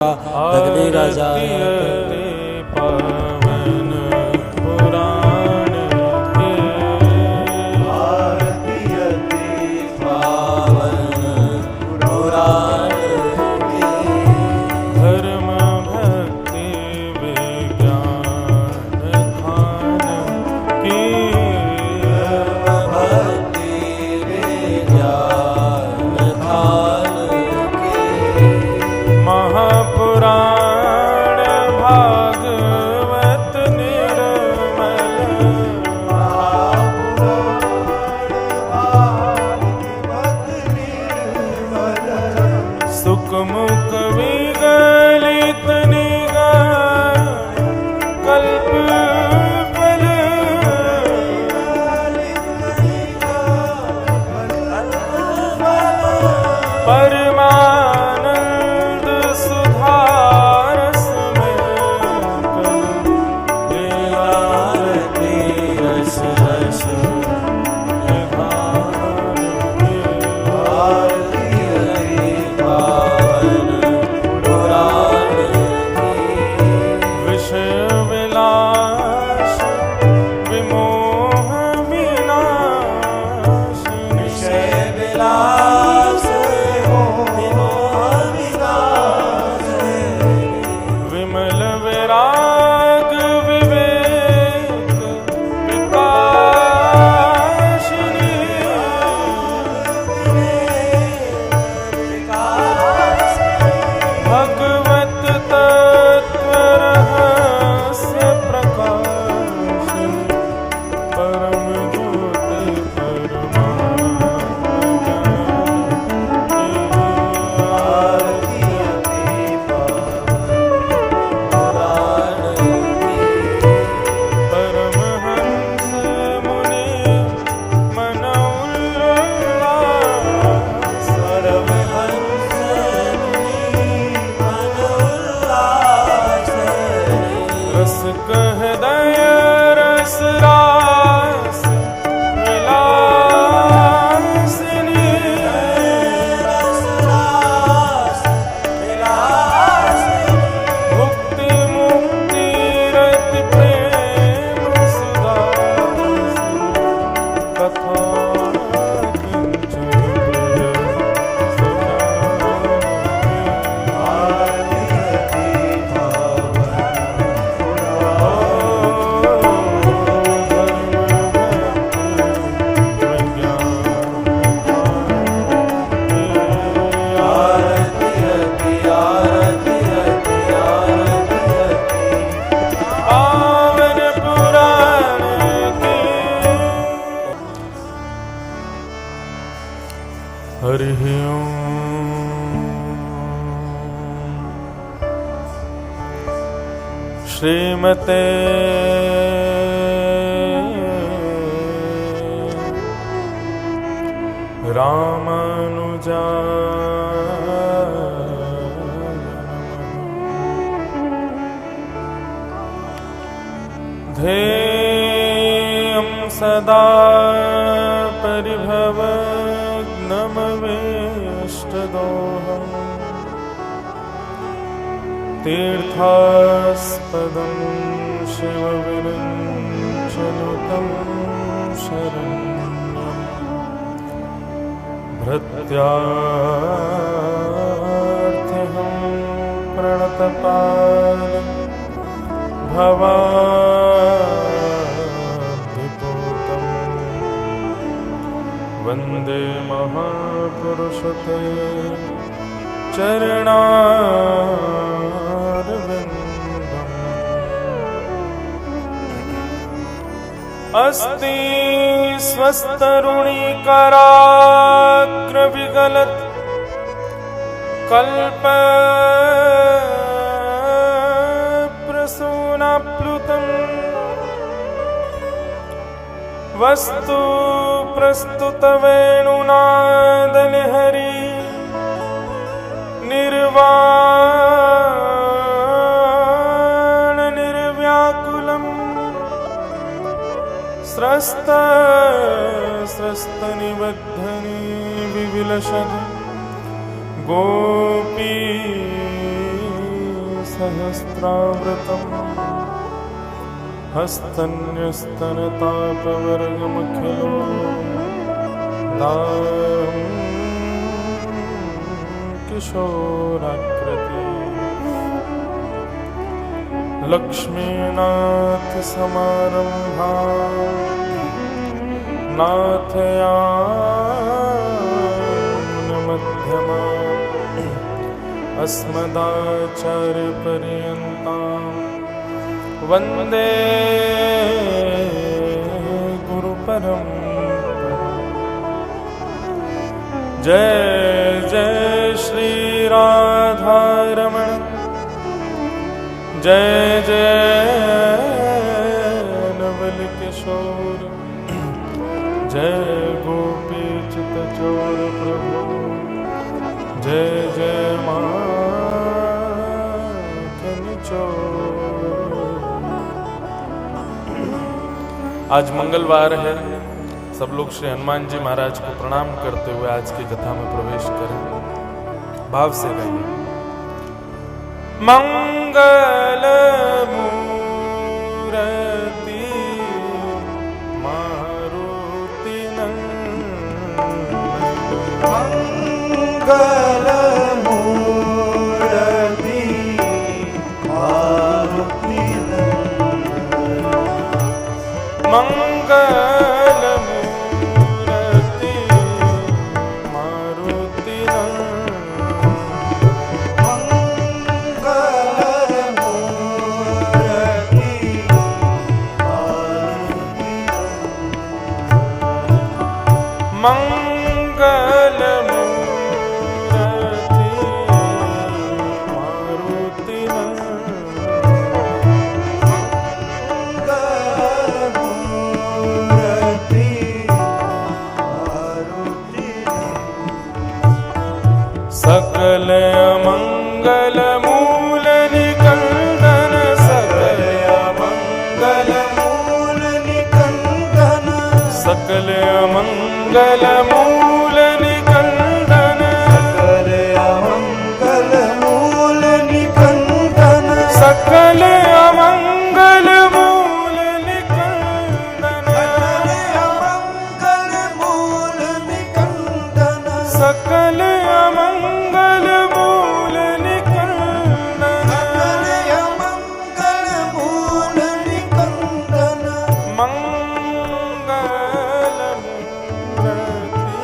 अग्नि राजा पावन पुराण के पावन पुराण के धर्म भक्ति विज्ञान खान की भक्ति विज्ञान खान के महापुराण भागवत निर्मल सुखमुख विगलित निगार कल्प फल परमानंद सुधारस में लीलारती रस रस पावन पुराण के विषय विलास विमोह विनाश विषय विलास विमोह विनाश विमल विराग विवेक विकासिनी भगवत तत्व रहस्य प्रकाशिनी परम ज्योति परमहंस मुनि मन उल्लास रस कहदय रस रास विलासिनी मुक्ति मुक्ति रति प्रेम सुदास कथा किंचन प्रिय पावन पुराण के हरि श्रीमते रामानुजा ध्येयं सदा परिभवग्नमवेष्टदोहम् तीर्थास्पदं शिवविरञ्चनुतं शरण्यं भृत्यार्थ्यहं प्रणतपालि भवाब्धिपूतं वन्दे महापुरुषते चरणारविन्दम् अस्ति स्वस्तरुणीकराग्रविगलत् कल्प प्रसूनाप्लुतम् वस्तु प्रस्तुतवेणुनादलहरी निर्वाण निर्व्याकुलम् स्रस्त स्रस्तनिबद्धनि विविलसत् गोपी सहस्रावृतम् हस्तन्यस्तनतापवर्गमखिलो दारुं किशोराकृति लक्ष्मीनाथसमारम्भा नाथयामुनमध्यमा अस्मदाचार्यपर्यन्तां वन्दे गुरुपरम्पराम्। जय जय श्री राधारमण, जय जय नवल किशोर, जय गोपी चित चोर प्रभु, जय जय माखन चोर। आज मंगलवार है, सब लोग श्री हनुमान जी महाराज को प्रणाम करते हुए आज की कथा में प्रवेश करें। भाव से कहिए मंगल मूर्ति मारुति मंगल मूर्ति मारुति मंगल मूर्ति मारुति मंगल मूर्ति मारुति सकल अमंगल मूल निकंदन, सकल अमंगल मूल निकंदन, सकल अमंगल मूल निकंदन, सकल अमंगल मूल निकंदन, सकल अमंगल मूल निकंदन, सकल अमंगल मूल निकंदन, मंगल मूर्ति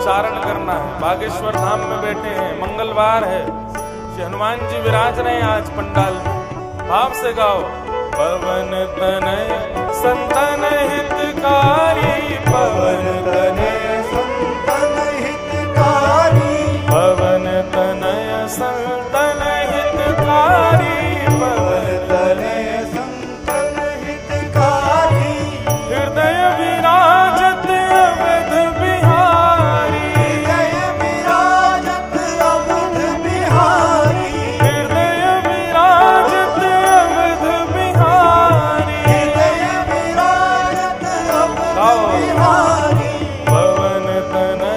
उच्चारण करना है। बागेश्वर धाम में बैठे हैं, मंगलवार है, श्री हनुमान जी विराज रहे हैं आज पंडाल में। भाव से गाओ। पवन तनय संतन हितकारी, पवन तनय संतन हितकारी, पवन तनय संतन हितकारी, पवन तनय संतन हितकारी, हृदय विराजत अवध बिहारी, हृदय विराजत अवध बिहारी, हृदय विराजत अवध बिहारी, हृदय विराजत अवध गाओ। बिहारी, पवन तनय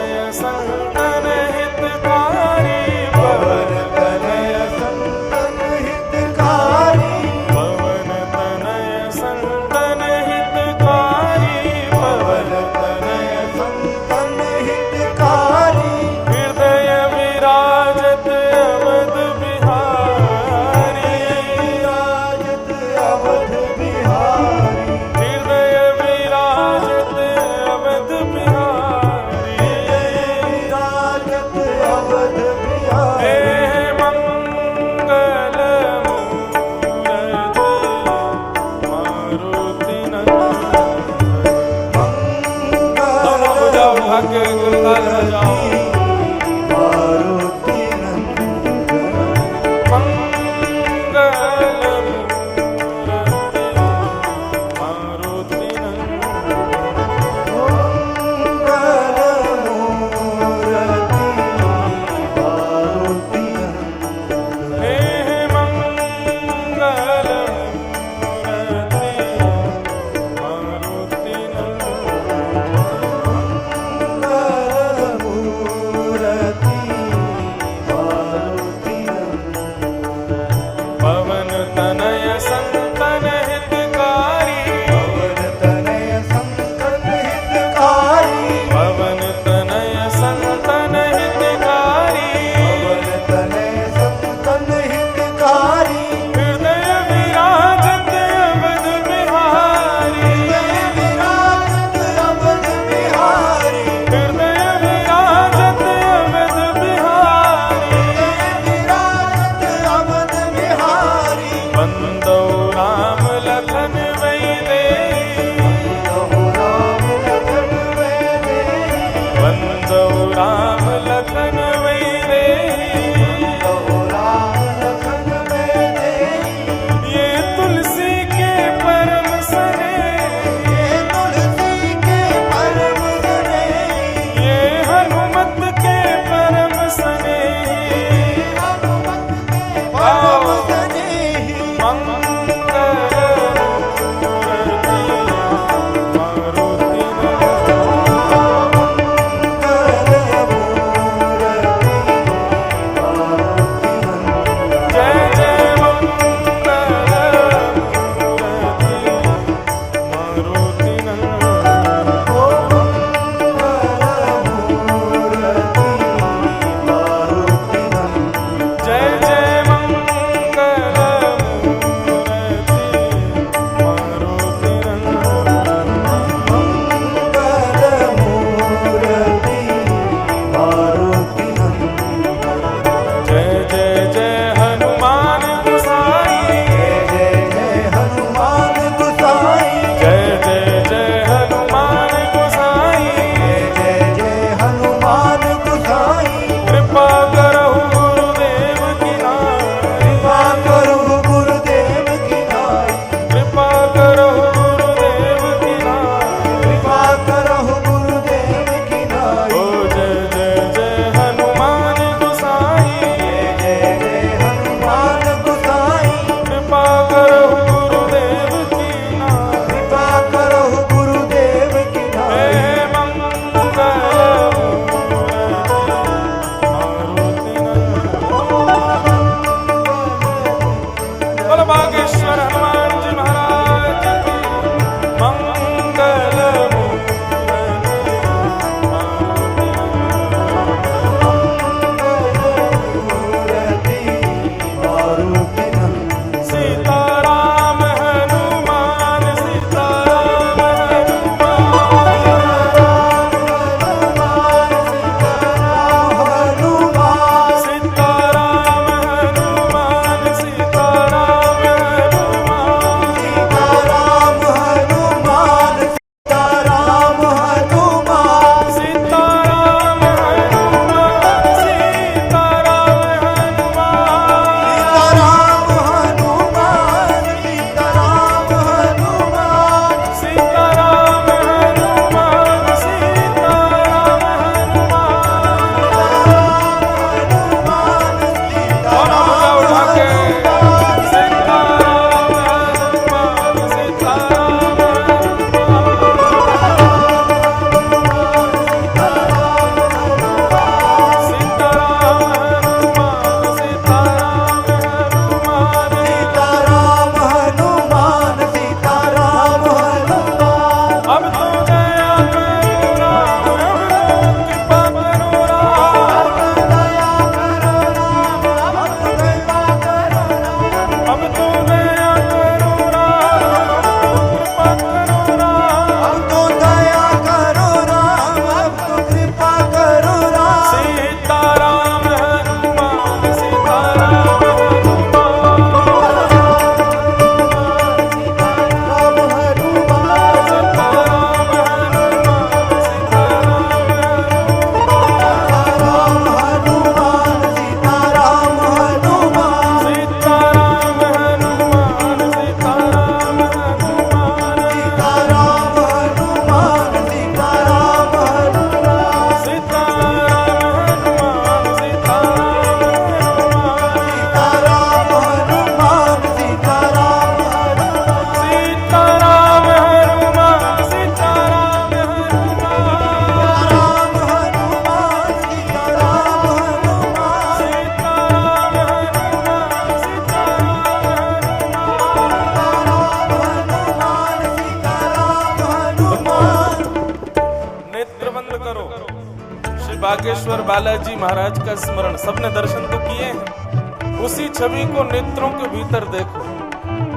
बागेश्वर बालाजी महाराज का स्मरण, सबने दर्शन तो किए हैं, उसी छवि को नेत्रों के भीतर देखो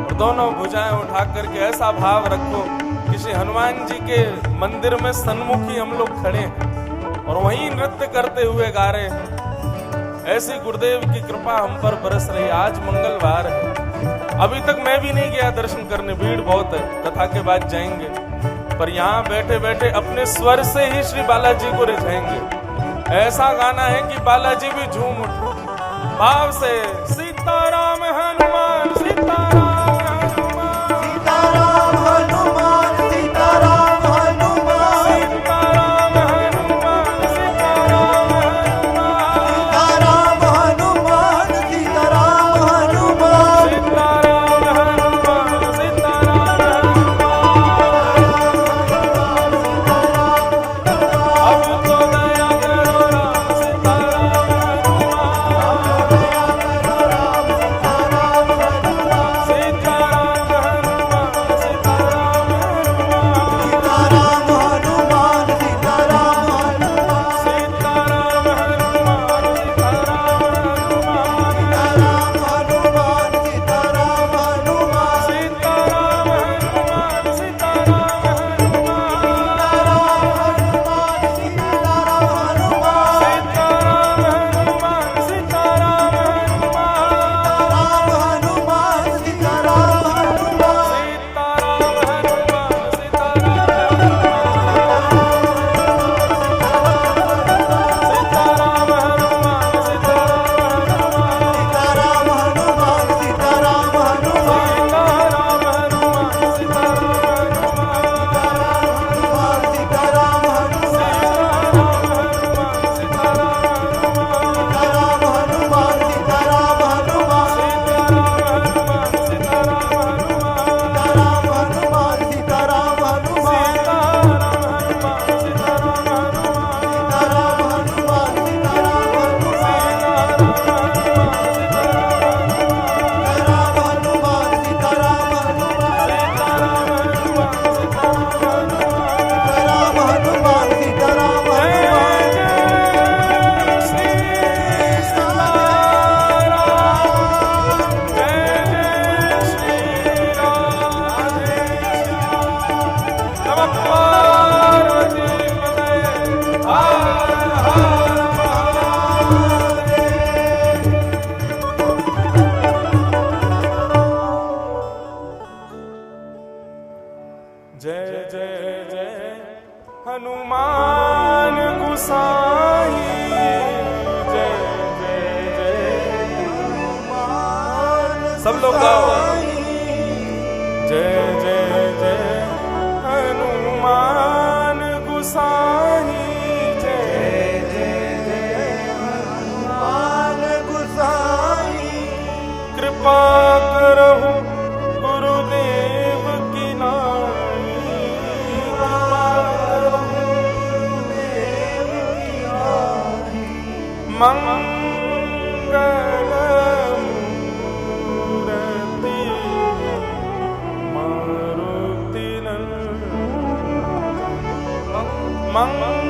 और दोनों भुजाएं उठा करके ऐसा भाव रखो कि श्री हनुमान जी के मंदिर में सन्मुखी हम लोग खड़े हैं और वहीं नृत्य करते हुए गा रहे हैं। ऐसी गुरुदेव की कृपा हम पर बरस रही। आज मंगलवार है, अभी तक मैं भी नहीं गया दर्शन करने, भीड़ बहुत है, कथा के बाद जाएंगे, पर यहाँ बैठे बैठे अपने स्वर से ही श्री बालाजी को रिझाएंगे। ऐसा गाना है कि बालाजी भी झूम उठे भाव से। सीताराम हनुमान सीताराम हनुमान सीताराम हनुमान सीताराम हनुमान सीताराम हनुमान सीताराम हनुमान सीताराम हनुमान सीताराम हनुमान सीताराम हनुमान सीताराम अब तो दया करो राम सीताराम हनुमान गुसाई जय जय जय हनुमान। सब लोग गाओ जय जय जय हनुमान गुसाई जय जय जय हनुमान गुसाई। कृपा करहु गुरुदेव की नाई। मंगल मूर्ति मारुति मंगल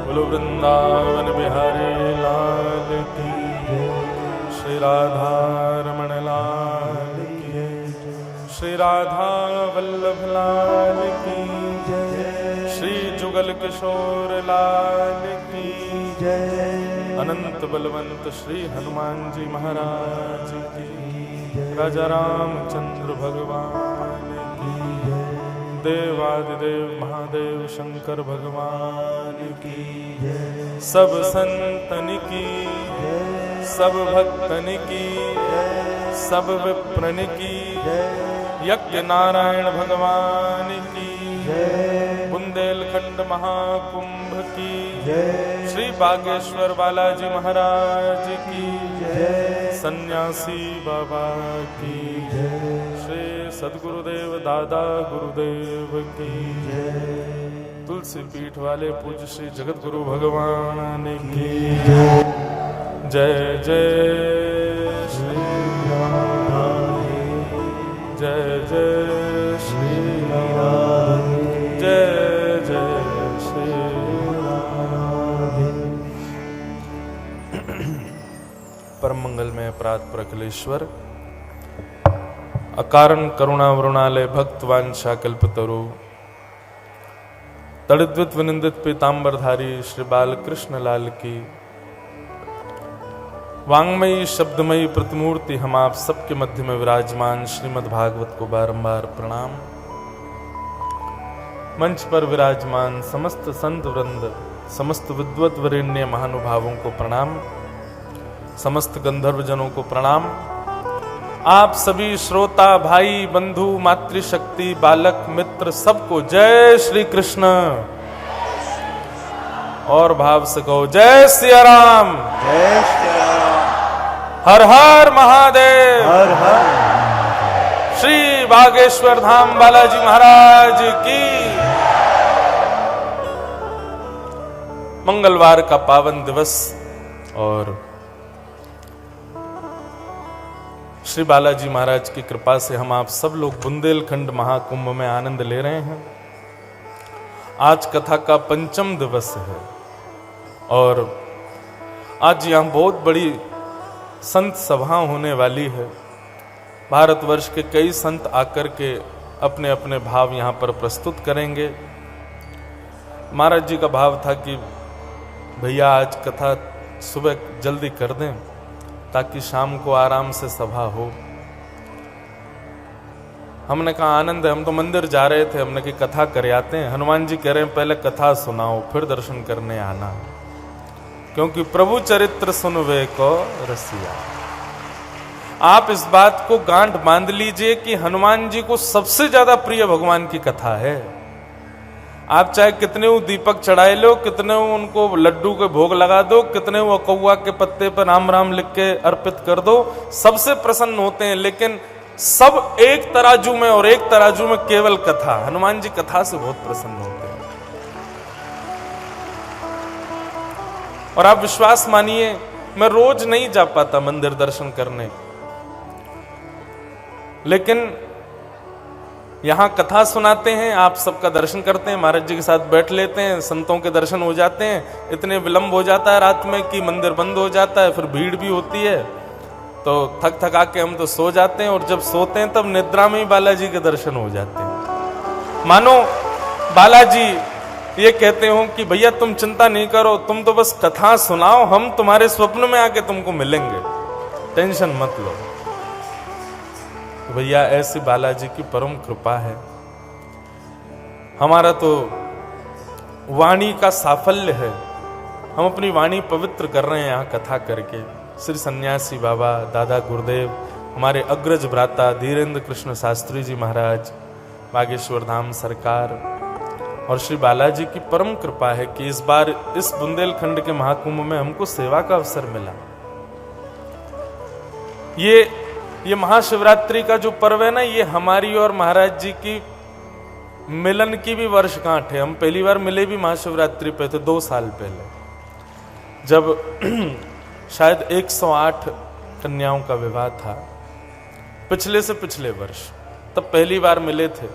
बोलो वृंदावन बिहारी लाल की श्री राधा रमण लाल की श्री राधा वल्लभ लाल की जय। श्री जुगल किशोर लाल की जय। अनंत बलवंत श्री हनुमान जी महाराज की। राजा रामचंद्र भगवान की। देवादिदेव महादेव शंकर भगवान की। सब संतन की सब भक्तन की सब विप्रन की। यज्ञ नारायण भगवान की। बुंदेलखंड महाकुंभ की। श्री बागेश्वर बालाजी महाराज की। सन्यासी बाबा की। श्री सदगुरुदेव दादा गुरुदेव की। तुलसी पीठ वाले पूज्य श्री जगत गुरु भगवान की। जय जय श्री राम। जय श्री राधे, जय जय श्री राधे। परम मंगल में प्रात प्रकलेश्वर, अकारण करुणा वरुणालय भक्त वांछा कल्पतरु, तड़िद्वित विनिंदित पीतांबरधारी श्री बालकृष्ण लाल की वांगमयी शब्दमयी प्रतिमूर्ति हम आप सबके मध्य में विराजमान श्रीमद् भागवत को बारंबार प्रणाम। मंच पर विराजमान समस्त संत वृंद, समस्त विद्वत वरेण्य महानुभावों को प्रणाम, समस्त गंधर्व जनों को प्रणाम। आप सभी श्रोता भाई बंधु मातृशक्ति बालक मित्र सबको जय श्री कृष्ण और भाव से कहो जय सिया राम, जय श्री राम, हर हर महादेव, हर हर। श्री बागेश्वर धाम बालाजी महाराज की। मंगलवार का पावन दिवस और श्री बालाजी महाराज की कृपा से हम आप सब लोग बुंदेलखंड महाकुंभ में आनंद ले रहे हैं। आज कथा का पंचम दिवस है और आज यहां बहुत बड़ी संत सभा होने वाली है। भारतवर्ष के कई संत आकर के अपने अपने भाव यहां पर प्रस्तुत करेंगे। महाराज जी का भाव था कि भैया आज कथा सुबह जल्दी कर दें ताकि शाम को आराम से सभा हो। हमने कहा आनंद है, हम तो मंदिर जा रहे थे, हमने की कथा कर आते हैं। हनुमान जी कह रहे हैं पहले कथा सुनाओ फिर दर्शन करने आना, क्योंकि प्रभु चरित्र सुनवे को रसिया। आप इस बात को गांठ बांध लीजिए कि हनुमान जी को सबसे ज्यादा प्रिय भगवान की कथा है। आप चाहे कितने वो दीपक चढ़ाए लो, कितने वो उनको लड्डू के भोग लगा दो, कितने वो कौवा के पत्ते पर राम राम लिख के अर्पित कर दो, सबसे प्रसन्न होते हैं। लेकिन सब एक तराजू में और एक तराजू में केवल कथा। हनुमान जी कथा से बहुत प्रसन्न होते हैं। और आप विश्वास मानिए, मैं रोज नहीं जा पाता मंदिर दर्शन करने, लेकिन यहां कथा सुनाते हैं, आप सबका दर्शन करते हैं, महाराज जी के साथ बैठ लेते हैं, संतों के दर्शन हो जाते हैं। इतने विलंब हो जाता है रात में कि मंदिर बंद हो जाता है, फिर भीड़ भी होती है, तो थक थका के हम तो सो जाते हैं। और जब सोते हैं तब निद्रा में ही बालाजी के दर्शन हो जाते हैं। मानो बालाजी ये कहते हो कि भैया तुम चिंता नहीं करो, तुम तो बस कथा सुनाओ, हम तुम्हारे स्वप्न में आके तुमको मिलेंगे, टेंशन मत लो। भैया ऐसी बालाजी की परम कृपा है। हमारा तो वाणी का साफल्य है, हम अपनी वाणी पवित्र कर रहे हैं यहाँ कथा करके। श्री सन्यासी बाबा दादा गुरुदेव, हमारे अग्रज भ्राता धीरेन्द्र कृष्ण शास्त्री जी महाराज, बागेश्वर धाम सरकार और श्री बालाजी की परम कृपा है कि इस बार इस बुंदेलखंड के महाकुंभ में हमको सेवा का अवसर मिला। ये महाशिवरात्रि का जो पर्व है ना, ये हमारी और महाराज जी की मिलन की भी वर्षगांठ है। हम पहली बार मिले भी महाशिवरात्रि पे थे 2 साल पहले, जब शायद 108 कन्याओं का विवाह था, पिछले से पिछले वर्ष, तब पहली बार मिले थे।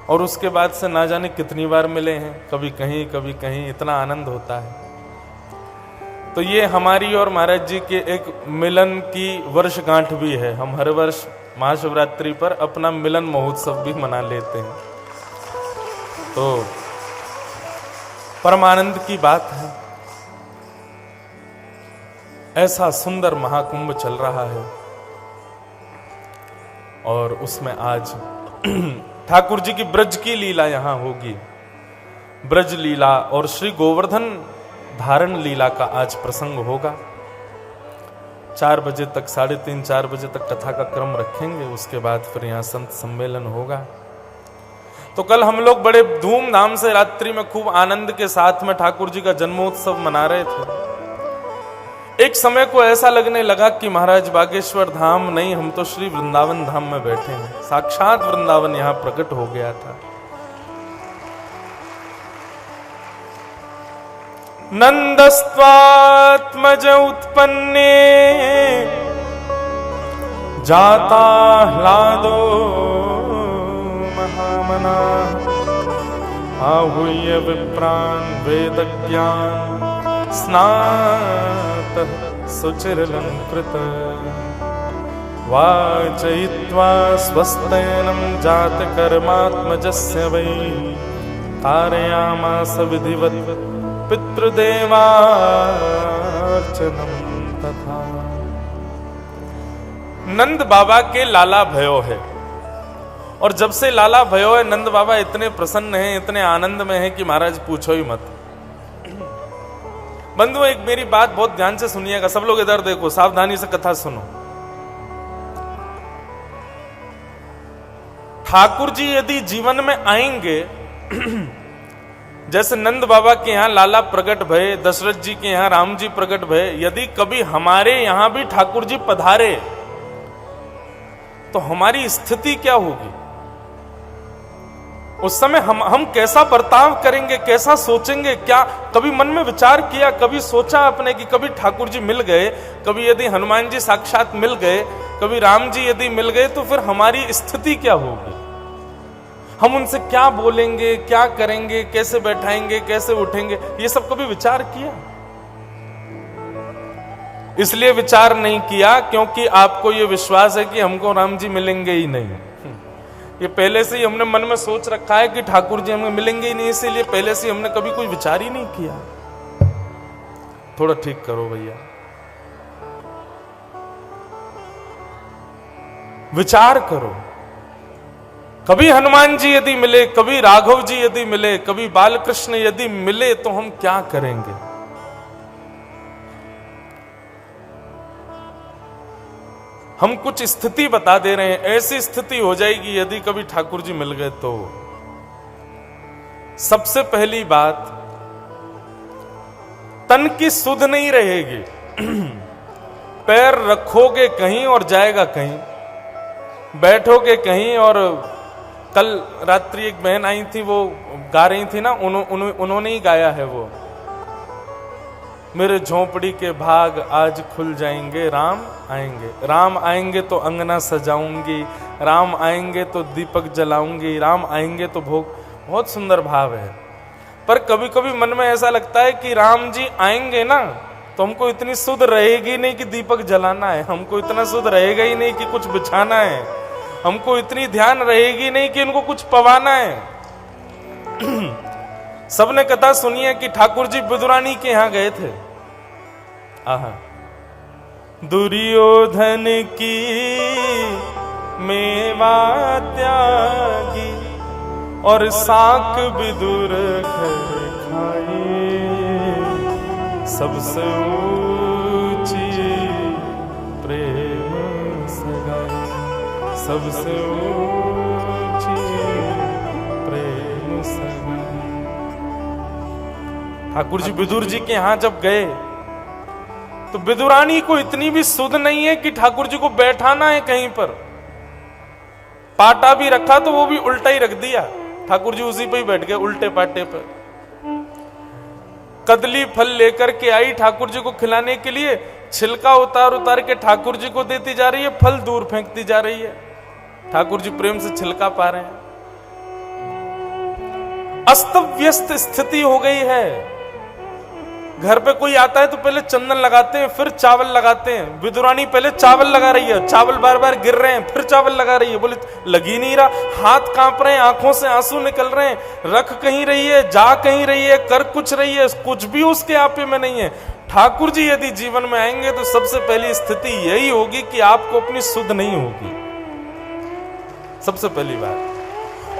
और उसके बाद से ना जाने कितनी बार मिले हैं, कभी कहीं कभी कहीं, इतना आनंद होता है। तो ये हमारी और महाराज जी के एक मिलन की वर्षगांठ भी है। हम हर वर्ष महाशिवरात्रि पर अपना मिलन महोत्सव भी मना लेते हैं, तो परम आनंद की बात है। ऐसा सुंदर महाकुंभ चल रहा है और उसमें आज ठाकुर जी की ब्रज की लीला यहां होगी। ब्रज लीला और श्री गोवर्धन धारण लीला का आज प्रसंग होगा। 4 बजे तक, 3:30 4 बजे तक कथा का क्रम रखेंगे। उसके बाद फिर यहाँ संत सम्मेलन होगा। तो कल हम लोग बड़े धूमधाम से रात्रि में खूब आनंद के साथ में ठाकुर जी का जन्मोत्सव मना रहे थे। एक समय को ऐसा लगने लगा कि महाराज बागेश्वर धाम नहीं, हम तो श्री वृंदावन धाम में बैठे हैं। साक्षात वृंदावन यहाँ प्रकट हो गया था। नंदस्त्वात्मज उत्पन्ने जाता ह्लादो ब्रह्मणा आहूय विप्रान् वेदज्ञान स्नातः सुचिरलंकृत वाचयित्वा स्वस्तेनं जातकर्मात्मजस्य वै कारयामास विधिवत् पितृदेवार्चनं तथा। नंद बाबा के लाला भयो है, और जब से लाला भयो है नंद बाबा इतने प्रसन्न हैं, इतने आनंद में हैं कि महाराज पूछो ही मत। बंधु एक मेरी बात बहुत ध्यान से सुनिएगा, सब लोग इधर देखो, सावधानी से कथा सुनो। ठाकुर जी यदि जीवन में आएंगे, जैसे नंद बाबा के यहां लाला प्रकट भये, दशरथ जी के यहां राम जी प्रकट भये, यदि कभी हमारे यहां भी ठाकुर जी पधारे तो हमारी स्थिति क्या होगी? उस समय हम कैसा बर्ताव करेंगे, कैसा सोचेंगे? क्या कभी मन में विचार किया, कभी सोचा अपने कि कभी ठाकुर जी मिल गए, कभी यदि हनुमान जी साक्षात मिल गए, कभी राम जी यदि मिल गए, तो फिर हमारी स्थिति क्या होगी? हम उनसे क्या बोलेंगे, क्या करेंगे, कैसे बैठाएंगे, कैसे उठेंगे? ये सब कभी विचार किया? इसलिए विचार नहीं किया क्योंकि आपको ये विश्वास है कि हमको राम जी मिलेंगे ही नहीं। ये पहले से ही हमने मन में सोच रखा है कि ठाकुर जी हमें मिलेंगे ही नहीं, इसीलिए पहले से हमने कभी कोई विचार ही नहीं किया। थोड़ा ठीक करो भैया, विचार करो। कभी हनुमान जी यदि मिले, कभी राघव जी यदि मिले, कभी बालकृष्ण यदि मिले, तो हम क्या करेंगे? हम कुछ स्थिति बता दे रहे हैं, ऐसी स्थिति हो जाएगी यदि कभी ठाकुर जी मिल गए तो। सबसे पहली बात, तन की सुध नहीं रहेगी। पैर रखोगे कहीं और जाएगा कहीं, बैठोगे कहीं। और कल रात्रि एक बहन आई थी, वो गा रही थी ना, उन्होंने ही गाया है वो, मेरे झोपड़ी के भाग आज खुल जाएंगे, राम आएंगे। राम आएंगे तो अंगना सजाऊंगी, राम आएंगे तो दीपक जलाऊंगी, राम आएंगे तो भोग। बहुत सुंदर भाव है। पर कभी कभी मन में ऐसा लगता है कि राम जी आएंगे ना, तो हमको इतनी सुध रहेगी नहीं कि दीपक जलाना है, हमको इतना सुध रहेगा ही नहीं कि कुछ बिछाना है, हमको इतनी ध्यान रहेगी नहीं कि इनको कुछ पवाना है। सबने कथा सुनी है कि ठाकुर जी विदुरानी के यहां गए थे। आहा, दुर्योधन की मेवा त्यागी और साक विदुर घर खाए, सबसे ऊंची प्रेम सगाई, सबसे ऊंची प्रेम सगाई। ठाकुर जी विदुर जी के यहां जब गए तो विदुरानी को इतनी भी सुध नहीं है कि ठाकुर जी को बैठाना है कहीं पर। पाटा भी रखा तो वो भी उल्टा ही रख दिया, ठाकुर जी उसी पे ही बैठ गए, उल्टे पाटे पर। कदली फल लेकर के आई ठाकुर जी को खिलाने के लिए, छिलका उतार उतार के ठाकुर जी को देती जा रही है, फल दूर फेंकती जा रही है। ठाकुर जी प्रेम से छिलका पा रहे हैं। अस्त व्यस्त स्थिति हो गई है। घर पे कोई आता है तो पहले चंदन लगाते हैं, फिर चावल लगाते हैं। विदुरानी पहले चावल लगा रही है, चावल बार बार गिर रहे हैं, फिर चावल लगा रही है। बोले लग ही नहीं रहा, हाथ कांप रहे हैं, आंखों से आंसू निकल रहे हैं। रख कहीं रही है, जा कहीं रही है, कर कुछ रही है, कुछ भी उसके आपे में नहीं है। ठाकुर जी यदि जीवन में आएंगे तो सबसे पहली स्थिति यही होगी कि आपको अपनी सुध नहीं होगी, सबसे पहली बात।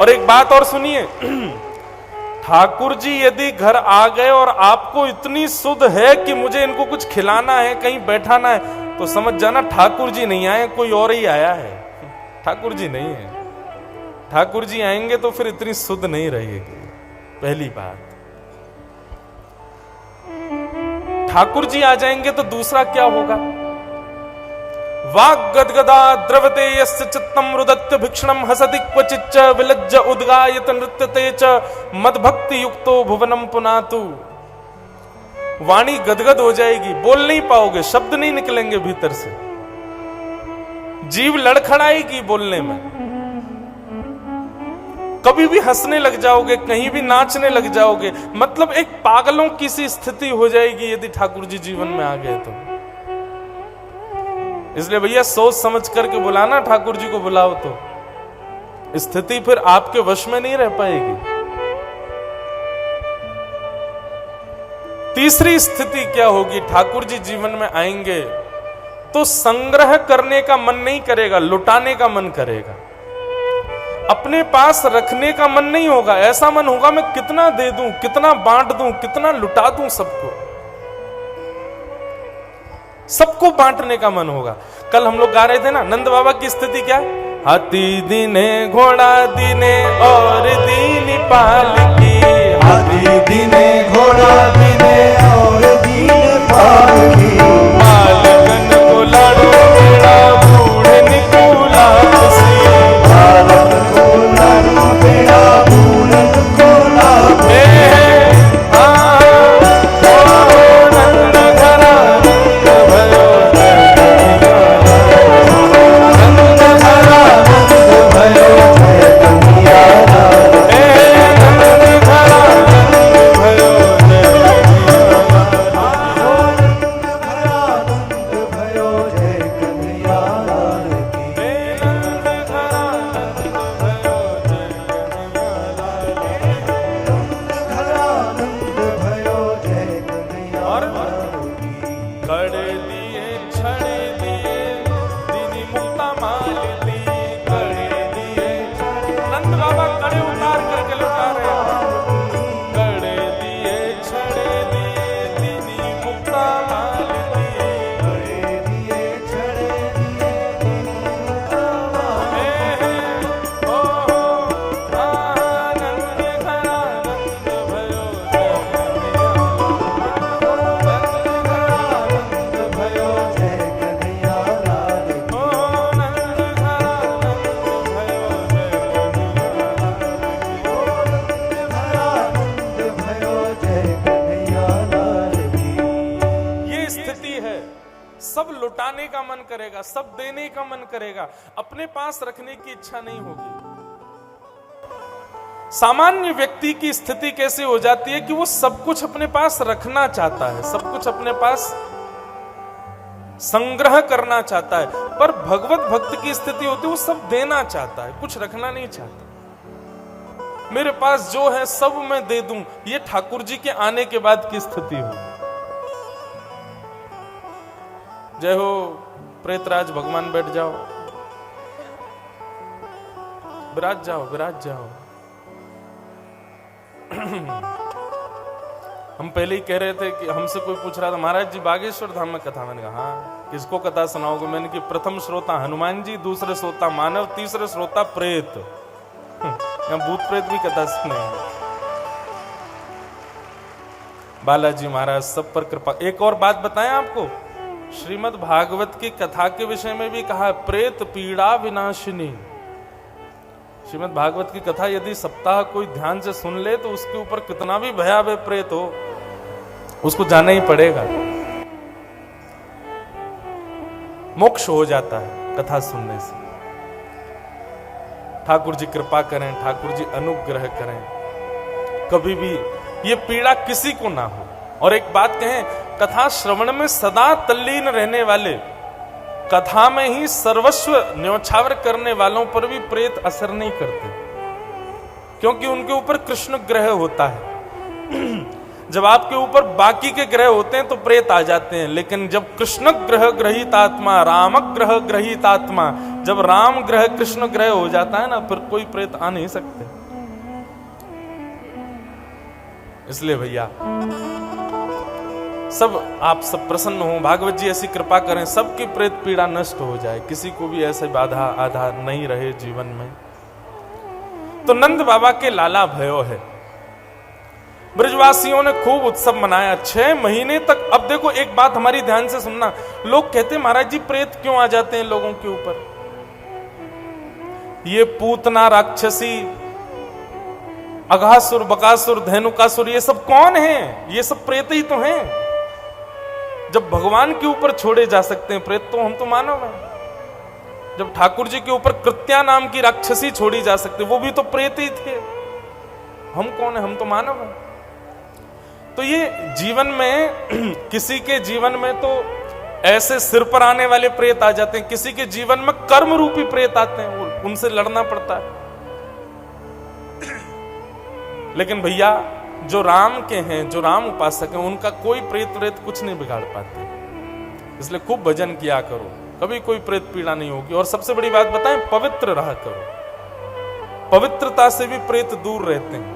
और एक बात और सुनिए, ठाकुर जी यदि घर आ गए और आपको इतनी सुध है कि मुझे इनको कुछ खिलाना है, कहीं बैठाना है, तो समझ जाना ठाकुर जी नहीं आए, कोई और ही आया है। ठाकुर जी नहीं है। ठाकुर जी आएंगे तो फिर इतनी सुध नहीं रहेगी, पहली बात। ठाकुर जी आ जाएंगे तो दूसरा क्या होगा? वाग गदगदा द्रवते यस्य चित्तम रुदत्य भिक्षणम हसति क्वचिच्च विलज्ज उद्गायत नृत्यते च मदभक्ति युक्तो भुवनम पुनातु। वाणी गदगद हो जाएगी, बोल नहीं पाओगे, शब्द नहीं निकलेंगे भीतर से, जीव लड़खड़ाएगी बोलने में। कभी भी हंसने लग जाओगे, कहीं भी नाचने लग जाओगे, मतलब एक पागलों की सी स्थिति हो जाएगी यदि ठाकुर जी जीवन में आ गए तो। इसलिए भैया सोच समझ करके बुलाना, ठाकुर जी को बुलाओ तो स्थिति फिर आपके वश में नहीं रह पाएगी। तीसरी स्थिति क्या होगी, ठाकुर जी जीवन में आएंगे तो संग्रह करने का मन नहीं करेगा, लुटाने का मन करेगा। अपने पास रखने का मन नहीं होगा, ऐसा मन होगा मैं कितना दे दूं, कितना बांट दूं, कितना लुटा दूं, सबको बांटने का मन होगा। कल हम लोग गा रहे थे ना, नंद बाबा की स्थिति क्या है, हाथी दीने घोड़ा दीने और दीन पालकी, हाथी दीने घोड़ा दीने और दीन पालकी, बालकन को लाडो बेड़ा बूढ़न को लापसी, बालक को लाडो बेड़ा बूढ़न को लापसी, नंद घरा नंद भयो, नंद घरा नंद भयो जय कन्हैया लाल, नंद घरा नंद भयो जय सब लुटाने का मन करेगा, सब देने का मन करेगा, अपने पास रखने की इच्छा नहीं होगी। सामान्य व्यक्ति की स्थिति कैसे हो जाती है कि वो सब कुछ अपने पास रखना चाहता है, सब कुछ अपने पास संग्रह करना चाहता है, पर भगवत भक्त की स्थिति होती है वो सब देना चाहता है, कुछ रखना नहीं चाहता। मेरे पास जो है सब मैं दे दूं, ये ठाकुर जी के आने के बाद की स्थिति होगी। जय हो प्रेतराज भगवान, बैठ जाओ, विराज जाओ, विराज जाओ। हम पहले ही कह रहे थे कि हमसे कोई पूछ रहा था महाराज जी बागेश्वर धाम में कथा, मैंने कहा हाँ, किसको कथा सुनाओगे? मैंने कि प्रथम श्रोता हनुमान जी, दूसरे श्रोता मानव, तीसरे श्रोता प्रेत। यहाँ भूत प्रेत भी कथा सुनेंगे। बालाजी महाराज सब पर कृपा। एक और बात बताएं आपको, श्रीमद् भागवत की कथा के विषय में भी कहा प्रेत पीड़ा विनाशिनी। श्रीमद् भागवत की कथा यदि सप्ताह कोई ध्यान से सुन ले तो उसके ऊपर कितना भी भयावह प्रेत हो उसको जाना ही पड़ेगा, मोक्ष हो जाता है कथा सुनने से। ठाकुर जी कृपा करें, ठाकुर जी अनुग्रह करें, कभी भी ये पीड़ा किसी को ना हो। और एक बात कहें, कथा श्रवण में सदा तल्लीन रहने वाले, कथा में ही सर्वस्व न्योछावर करने वालों पर भी प्रेत असर नहीं करते, क्योंकि उनके ऊपर कृष्ण ग्रह होता है। जब आपके ऊपर बाकी के ग्रह होते हैं तो प्रेत आ जाते हैं, लेकिन जब कृष्ण ग्रह ग्रहित आत्मा, राम ग्रह ग्रहित आत्मा, जब राम ग्रह कृष्ण ग्रह हो जाता है ना, फिर कोई प्रेत आ नहीं सकते। इसलिए भैया सब आप सब प्रसन्न हो, भागवत जी ऐसी कृपा करें सबकी प्रेत पीड़ा नष्ट हो जाए, किसी को भी ऐसे बाधा आधार नहीं रहे जीवन में। तो नंद बाबा के लाला भयो है, ब्रजवासियों ने खूब उत्सव मनाया 6 महीने तक। अब देखो एक बात हमारी ध्यान से सुनना, लोग कहते महाराज जी प्रेत क्यों आ जाते हैं लोगों के ऊपर? ये पूतना, राक्षसी, अघासुर, बकासुर, धेनुकासुर, ये सब कौन हैं? ये सब प्रेत ही तो हैं। जब भगवान के ऊपर छोड़े जा सकते हैं प्रेत, तो हम तो मानव हैं। जब ठाकुर जी के ऊपर कृत्या नाम की राक्षसी छोड़ी जा सकती, वो भी तो प्रेत ही थे। हम कौन है? हम तो मानव हैं। तो ये जीवन में किसी के जीवन में तो ऐसे सिर पर आने वाले प्रेत आ जाते हैं, किसी के जीवन में कर्म रूपी प्रेत आते हैं, उनसे लड़ना पड़ता है। लेकिन भैया जो राम के हैं, जो राम उपासक हैं, उनका कोई प्रेत व्रेत कुछ नहीं बिगाड़ पाते। इसलिए खूब भजन किया करो, कभी कोई प्रेत पीड़ा नहीं होगी। और सबसे बड़ी बात बताएं, पवित्र रहा करो। पवित्रता से भी प्रेत दूर रहते हैं।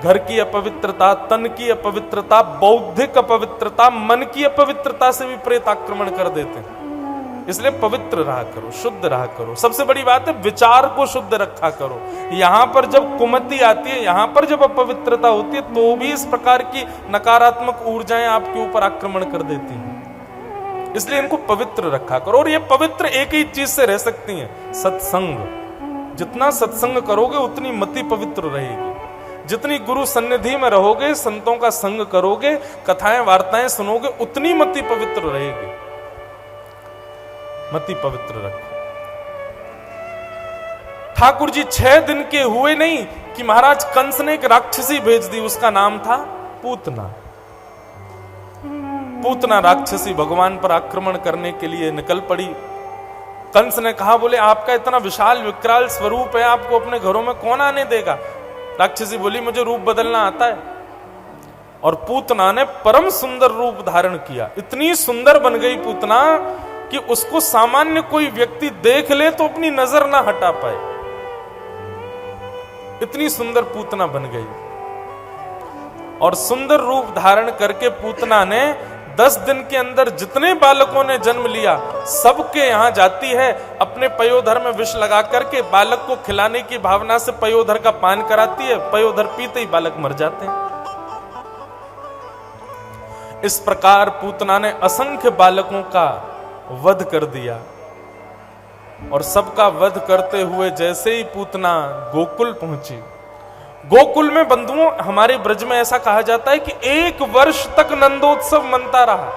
घर की अपवित्रता, तन की अपवित्रता, बौद्धिक अपवित्रता, मन की अपवित्रता से भी प्रेत आक्रमण कर देते हैं। इसलिए पवित्र रहा करो, शुद्ध रहा करो। सबसे बड़ी बात है, विचार को शुद्ध रखा करो। यहां पर जब कुमति आती है, यहां पर जब अपवित्रता होती है, तो भी इस प्रकार की नकारात्मक ऊर्जाएं आपके ऊपर आक्रमण कर देती हैं। इसलिए इनको पवित्र रखा करो। और ये पवित्र एक ही चीज से रह सकती हैं, सत्संग। जितना सत्संग करोगे उतनी मति पवित्र रहेगी। जितनी गुरु सन्निधि में रहोगे, संतों का संग करोगे, कथाएं वार्ताएं सुनोगे, उतनी मति पवित्र रहेगी। मति पवित्र रखो। ठाकुर जी 6 दिन के हुए नहीं कि महाराज कंस ने एक राक्षसी भेज दी, उसका नाम था पूतना। पूतना राक्षसी भगवान पर आक्रमण करने के लिए निकल पड़ी। कंस ने कहा, बोले आपका इतना विशाल विकराल स्वरूप है, आपको अपने घरों में कौन आने देगा? राक्षसी बोली, मुझे रूप बदलना आता है। और पूतना ने परम सुंदर रूप धारण किया। इतनी सुंदर बन गई पूतना कि उसको सामान्य कोई व्यक्ति देख ले तो अपनी नजर ना हटा पाए। इतनी सुंदर पूतना बन गई। और सुंदर रूप धारण करके पूतना ने 10 दिन के अंदर जितने बालकों ने जन्म लिया, सबके यहां जाती है, अपने पयोधर में विष लगा करके बालक को खिलाने की भावना से पयोधर का पान कराती है। पयोधर पीते ही बालक मर जाते हैं। इस प्रकार पूतना ने असंख्य बालकों का वध कर दिया। और सबका वध करते हुए जैसे ही पूतना गोकुल पहुंची, गोकुल में बंधुओं, हमारे ब्रज में ऐसा कहा जाता है कि 1 वर्ष तक नंदोत्सव मनता रहा।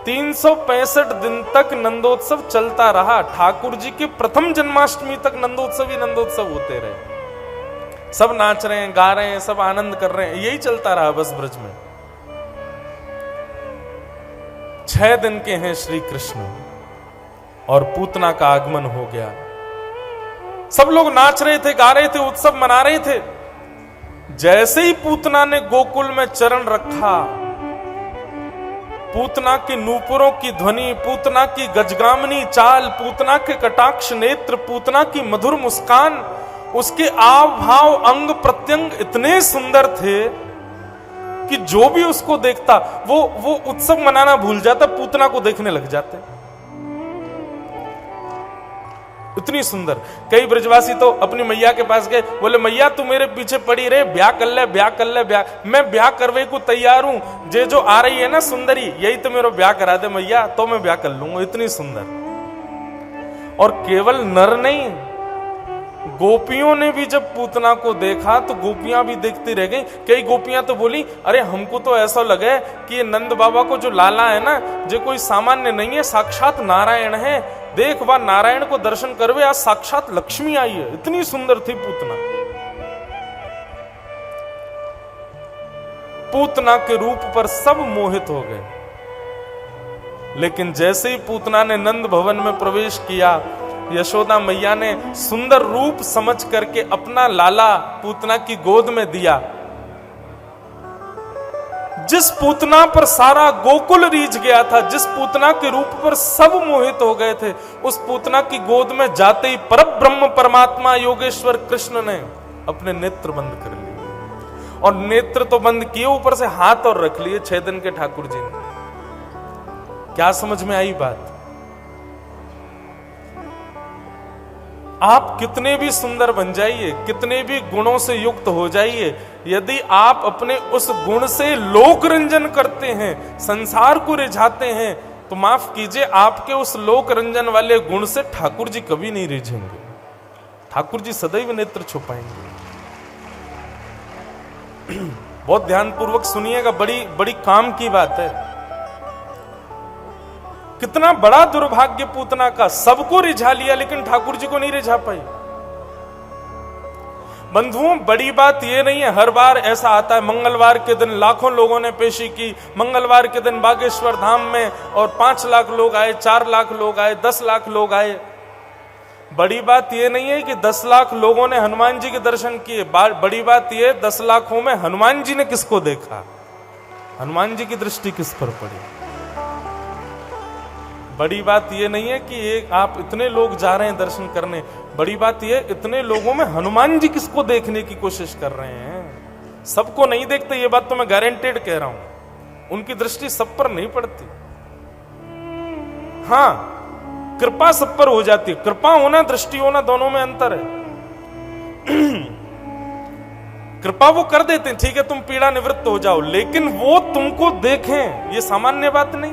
365 दिन तक नंदोत्सव चलता रहा। ठाकुर जी के प्रथम जन्माष्टमी तक नंदोत्सव ही नंदोत्सव होते रहे। सब नाच रहे हैं, गा रहे हैं, सब आनंद कर रहे हैं, यही चलता रहा बस ब्रज में। 6 दिन के हैं श्री कृष्ण और पूतना का आगमन हो गया। सब लोग नाच रहे थे, गा रहे थे, उत्सव मना रहे थे। जैसे ही पूतना ने गोकुल में चरण रखा, पूतना की नूपुरों की ध्वनि, पूतना की गजगामनी चाल, पूतना के कटाक्ष नेत्र, पूतना की मधुर मुस्कान, उसके आव भाव अंग प्रत्यंग इतने सुंदर थे कि जो भी उसको देखता वो उत्सव मनाना भूल जाता, पूतना को देखने लग जाते। इतनी सुंदर। कई ब्रजवासी तो अपनी मैया के पास गए, बोले मैया तू मेरे पीछे पड़ी रहे, ब्याह कर ले, ब्याह कर ले, ब्याह। मैं ब्याह करवे को तैयार हूं, जो आ रही है ना सुंदरी, यही तो मेरा ब्याह करा दे मैया, तो मैं ब्याह कर लूंगा। इतनी सुंदर। और केवल नर नहीं, गोपियों ने भी जब पूतना को देखा तो गोपियां भी देखती रह गई। कई गोपियां तो बोली, अरे हमको तो ऐसा लगे कि ये नंद बाबा को जो लाला है ना, जो कोई सामान्य नहीं है, साक्षात नारायण है। देख वह नारायण को दर्शन करवे, आज साक्षात लक्ष्मी आई है। इतनी सुंदर थी पूतना। पूतना के रूप पर सब मोहित हो गए। लेकिन जैसे ही पूतना ने नंद भवन में प्रवेश किया, यशोदा मैया ने सुंदर रूप समझ करके अपना लाला पूतना की गोद में दिया। जिस पूतना पर सारा गोकुल रीझ गया था, जिस पूतना के रूप पर सब मोहित हो गए थे, उस पूतना की गोद में जाते ही परब्रह्म परमात्मा योगेश्वर कृष्ण ने अपने नेत्र बंद कर लिए। और नेत्र तो बंद किए, ऊपर से हाथ और रख लिए 6 दिन के ठाकुर जी ने। क्या समझ में आई बात? आप कितने भी सुंदर बन जाइए, कितने भी गुणों से युक्त हो जाइए, यदि आप अपने उस गुण से लोक रंजन करते हैं, संसार को रिझाते हैं, तो माफ कीजिए, आपके उस लोक रंजन वाले गुण से ठाकुर जी कभी नहीं रिझेंगे। ठाकुर जी सदैव नेत्र छुपाएंगे। बहुत ध्यानपूर्वक सुनिएगा, बड़ी बड़ी काम की बात है। कितना बड़ा दुर्भाग्य पूतना का, सबको रिझा लिया लेकिन ठाकुर जी को नहीं रिझा पाई। बंधुओं, बड़ी बात यह नहीं है, हर बार ऐसा आता है मंगलवार के दिन लाखों लोगों ने पेशी की, मंगलवार के दिन बागेश्वर धाम में और 5 लाख लोग आए, 4 लाख लोग आए, 10 लाख लोग आए। बड़ी बात यह नहीं है कि 10 लाख लोगों ने हनुमान जी के दर्शन किए, बड़ी बात यह 10 लाखों में हनुमान जी ने किसको देखा, हनुमान जी की दृष्टि किस पर पड़ी। बड़ी बात यह नहीं है कि एक आप इतने लोग जा रहे हैं दर्शन करने, बड़ी बात यह इतने लोगों में हनुमान जी किसको देखने की कोशिश कर रहे हैं। सबको नहीं देखते, ये बात तो मैं गारंटेड कह रहा हूं, उनकी दृष्टि सब पर नहीं पड़ती। हां, कृपा सब पर हो जाती है, कृपा होना दृष्टि होना दोनों में अंतर है। कृपा वो कर देते हैं, ठीक है तुम पीड़ा निवृत्त हो जाओ, लेकिन वो तुमको देखें ये सामान्य बात नहीं।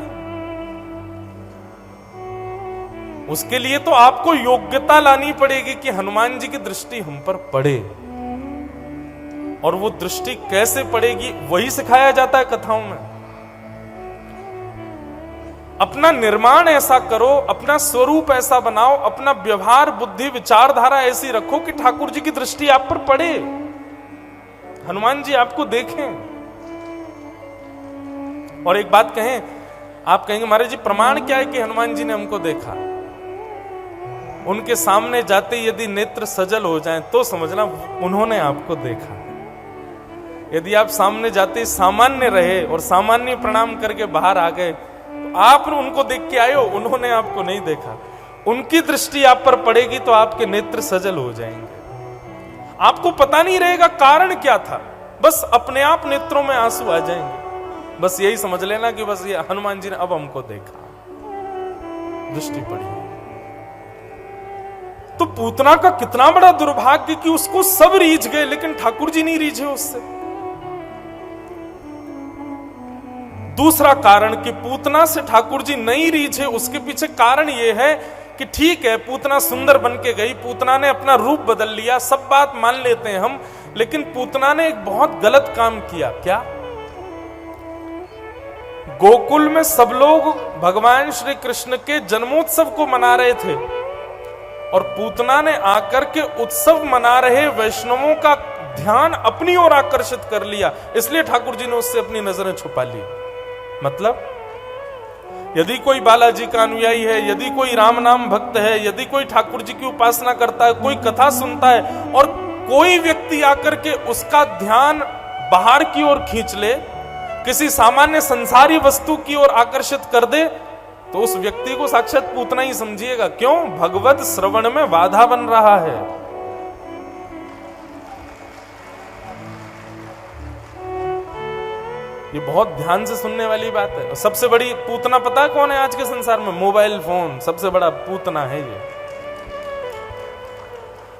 उसके लिए तो आपको योग्यता लानी पड़ेगी कि हनुमान जी की दृष्टि हम पर पड़े, और वो दृष्टि कैसे पड़ेगी वही सिखाया जाता है कथाओं में। अपना निर्माण ऐसा करो, अपना स्वरूप ऐसा बनाओ, अपना व्यवहार बुद्धि विचारधारा ऐसी रखो कि ठाकुर जी की दृष्टि आप पर पड़े, हनुमान जी आपको देखें। और एक बात कहें, आप कहेंगे महाराज जी प्रमाण क्या है कि हनुमान जी ने हमको देखा। उनके सामने जाते यदि नेत्र सजल हो जाएं तो समझना उन्होंने आपको देखा। यदि आप सामने जाते सामान्य रहे और सामान्य प्रणाम करके बाहर आ गए तो आप उनको देख के आए हो, उन्होंने आपको नहीं देखा। उनकी दृष्टि आप पर पड़ेगी तो आपके नेत्र सजल हो जाएंगे। आपको पता नहीं रहेगा कारण क्या था, बस अपने आप नेत्रों में आंसू आ जाएंगे। बस यही समझ लेना कि बस ये हनुमान जी ने अब हमको देखा, दृष्टि पड़ी। तो पूतना का कितना बड़ा दुर्भाग्य कि उसको सब रीझ गए लेकिन ठाकुर जी नहीं रीझे उससे। दूसरा कारण कि पूतना से ठाकुर जी नहीं रीझे, उसके पीछे कारण यह है कि ठीक है पूतना सुंदर बन के गई, पूतना ने अपना रूप बदल लिया, सब बात मान लेते हैं हम, लेकिन पूतना ने एक बहुत गलत काम किया। क्या? गोकुल में सब लोग भगवान श्री कृष्ण के जन्मोत्सव को मना रहे थे और पूतना ने आकर के उत्सव मना रहे वैष्णवों का ध्यान अपनी ओर आकर्षित कर लिया, इसलिए ठाकुर जी ने उससे अपनी नजरें छुपा ली। मतलब यदि कोई बालाजी का अनुयायी है, यदि कोई राम नाम भक्त है, यदि कोई ठाकुर जी की उपासना करता है, कोई कथा सुनता है और कोई व्यक्ति आकर के उसका ध्यान बाहर की ओर खींच ले, किसी सामान्य संसारी वस्तु की ओर आकर्षित कर दे, तो उस व्यक्ति को साक्षात पूतना ही समझिएगा। क्यों? भगवत श्रवण में बाधा बन रहा है। ये बहुत ध्यान से सुनने वाली बात है। सबसे बड़ी पूतना पता है कौन है आज के संसार में? मोबाइल फोन सबसे बड़ा पूतना है ये।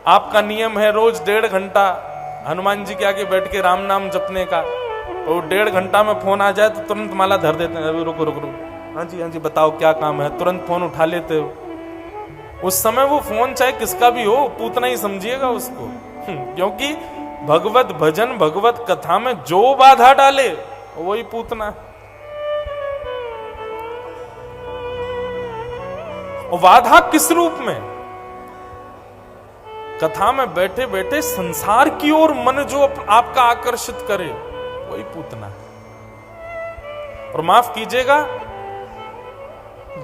आपका नियम है रोज 1.5 घंटा हनुमान जी के आगे बैठ के राम नाम जपने का, और 1.5 घंटा में फोन आ जाए तो तुरंत माला धर देते हैं। अभी रुको रुको रुको, हाँ जी बताओ क्या काम है, तुरंत फोन उठा लेते हो। उस समय वो फोन चाहे किसका भी हो, पूतना ही समझिएगा उसको। क्योंकि भगवत भजन भगवत कथा में जो बाधा डाले वही पूतना। और बाधा किस रूप में? कथा में बैठे बैठे संसार की ओर मन जो आपका आकर्षित करे वही पूतना। और माफ कीजिएगा,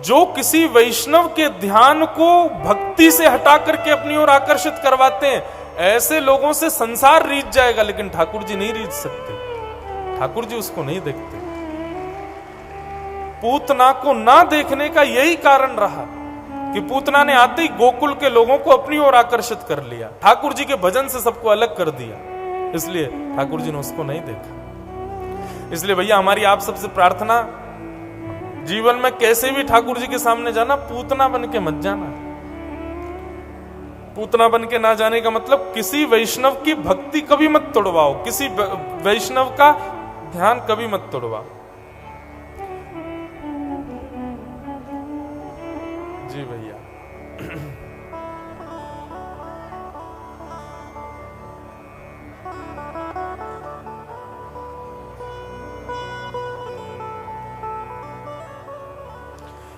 जो किसी वैष्णव के ध्यान को भक्ति से हटा करके अपनी ओर आकर्षित करवाते हैं, ऐसे लोगों से संसार रीझ जाएगा, लेकिन ठाकुर जी नहीं रीझ सकते। ठाकुर जी उसको नहीं देखते। पूतना को ना देखने का यही कारण रहा कि पूतना ने आते ही गोकुल के लोगों को अपनी ओर आकर्षित कर लिया, ठाकुर जी के भजन से सबको अलग कर दिया, इसलिए ठाकुर जी ने उसको नहीं देखा। इसलिए भैया हमारी आप सबसे प्रार्थना, जीवन में कैसे भी ठाकुर जी के सामने जाना, पूतना बन के मत जाना। पूतना बन के ना जाने का मतलब किसी वैष्णव की भक्ति कभी मत तोड़वाओ, किसी वैष्णव का ध्यान कभी मत तोड़वाओ। जी भैया।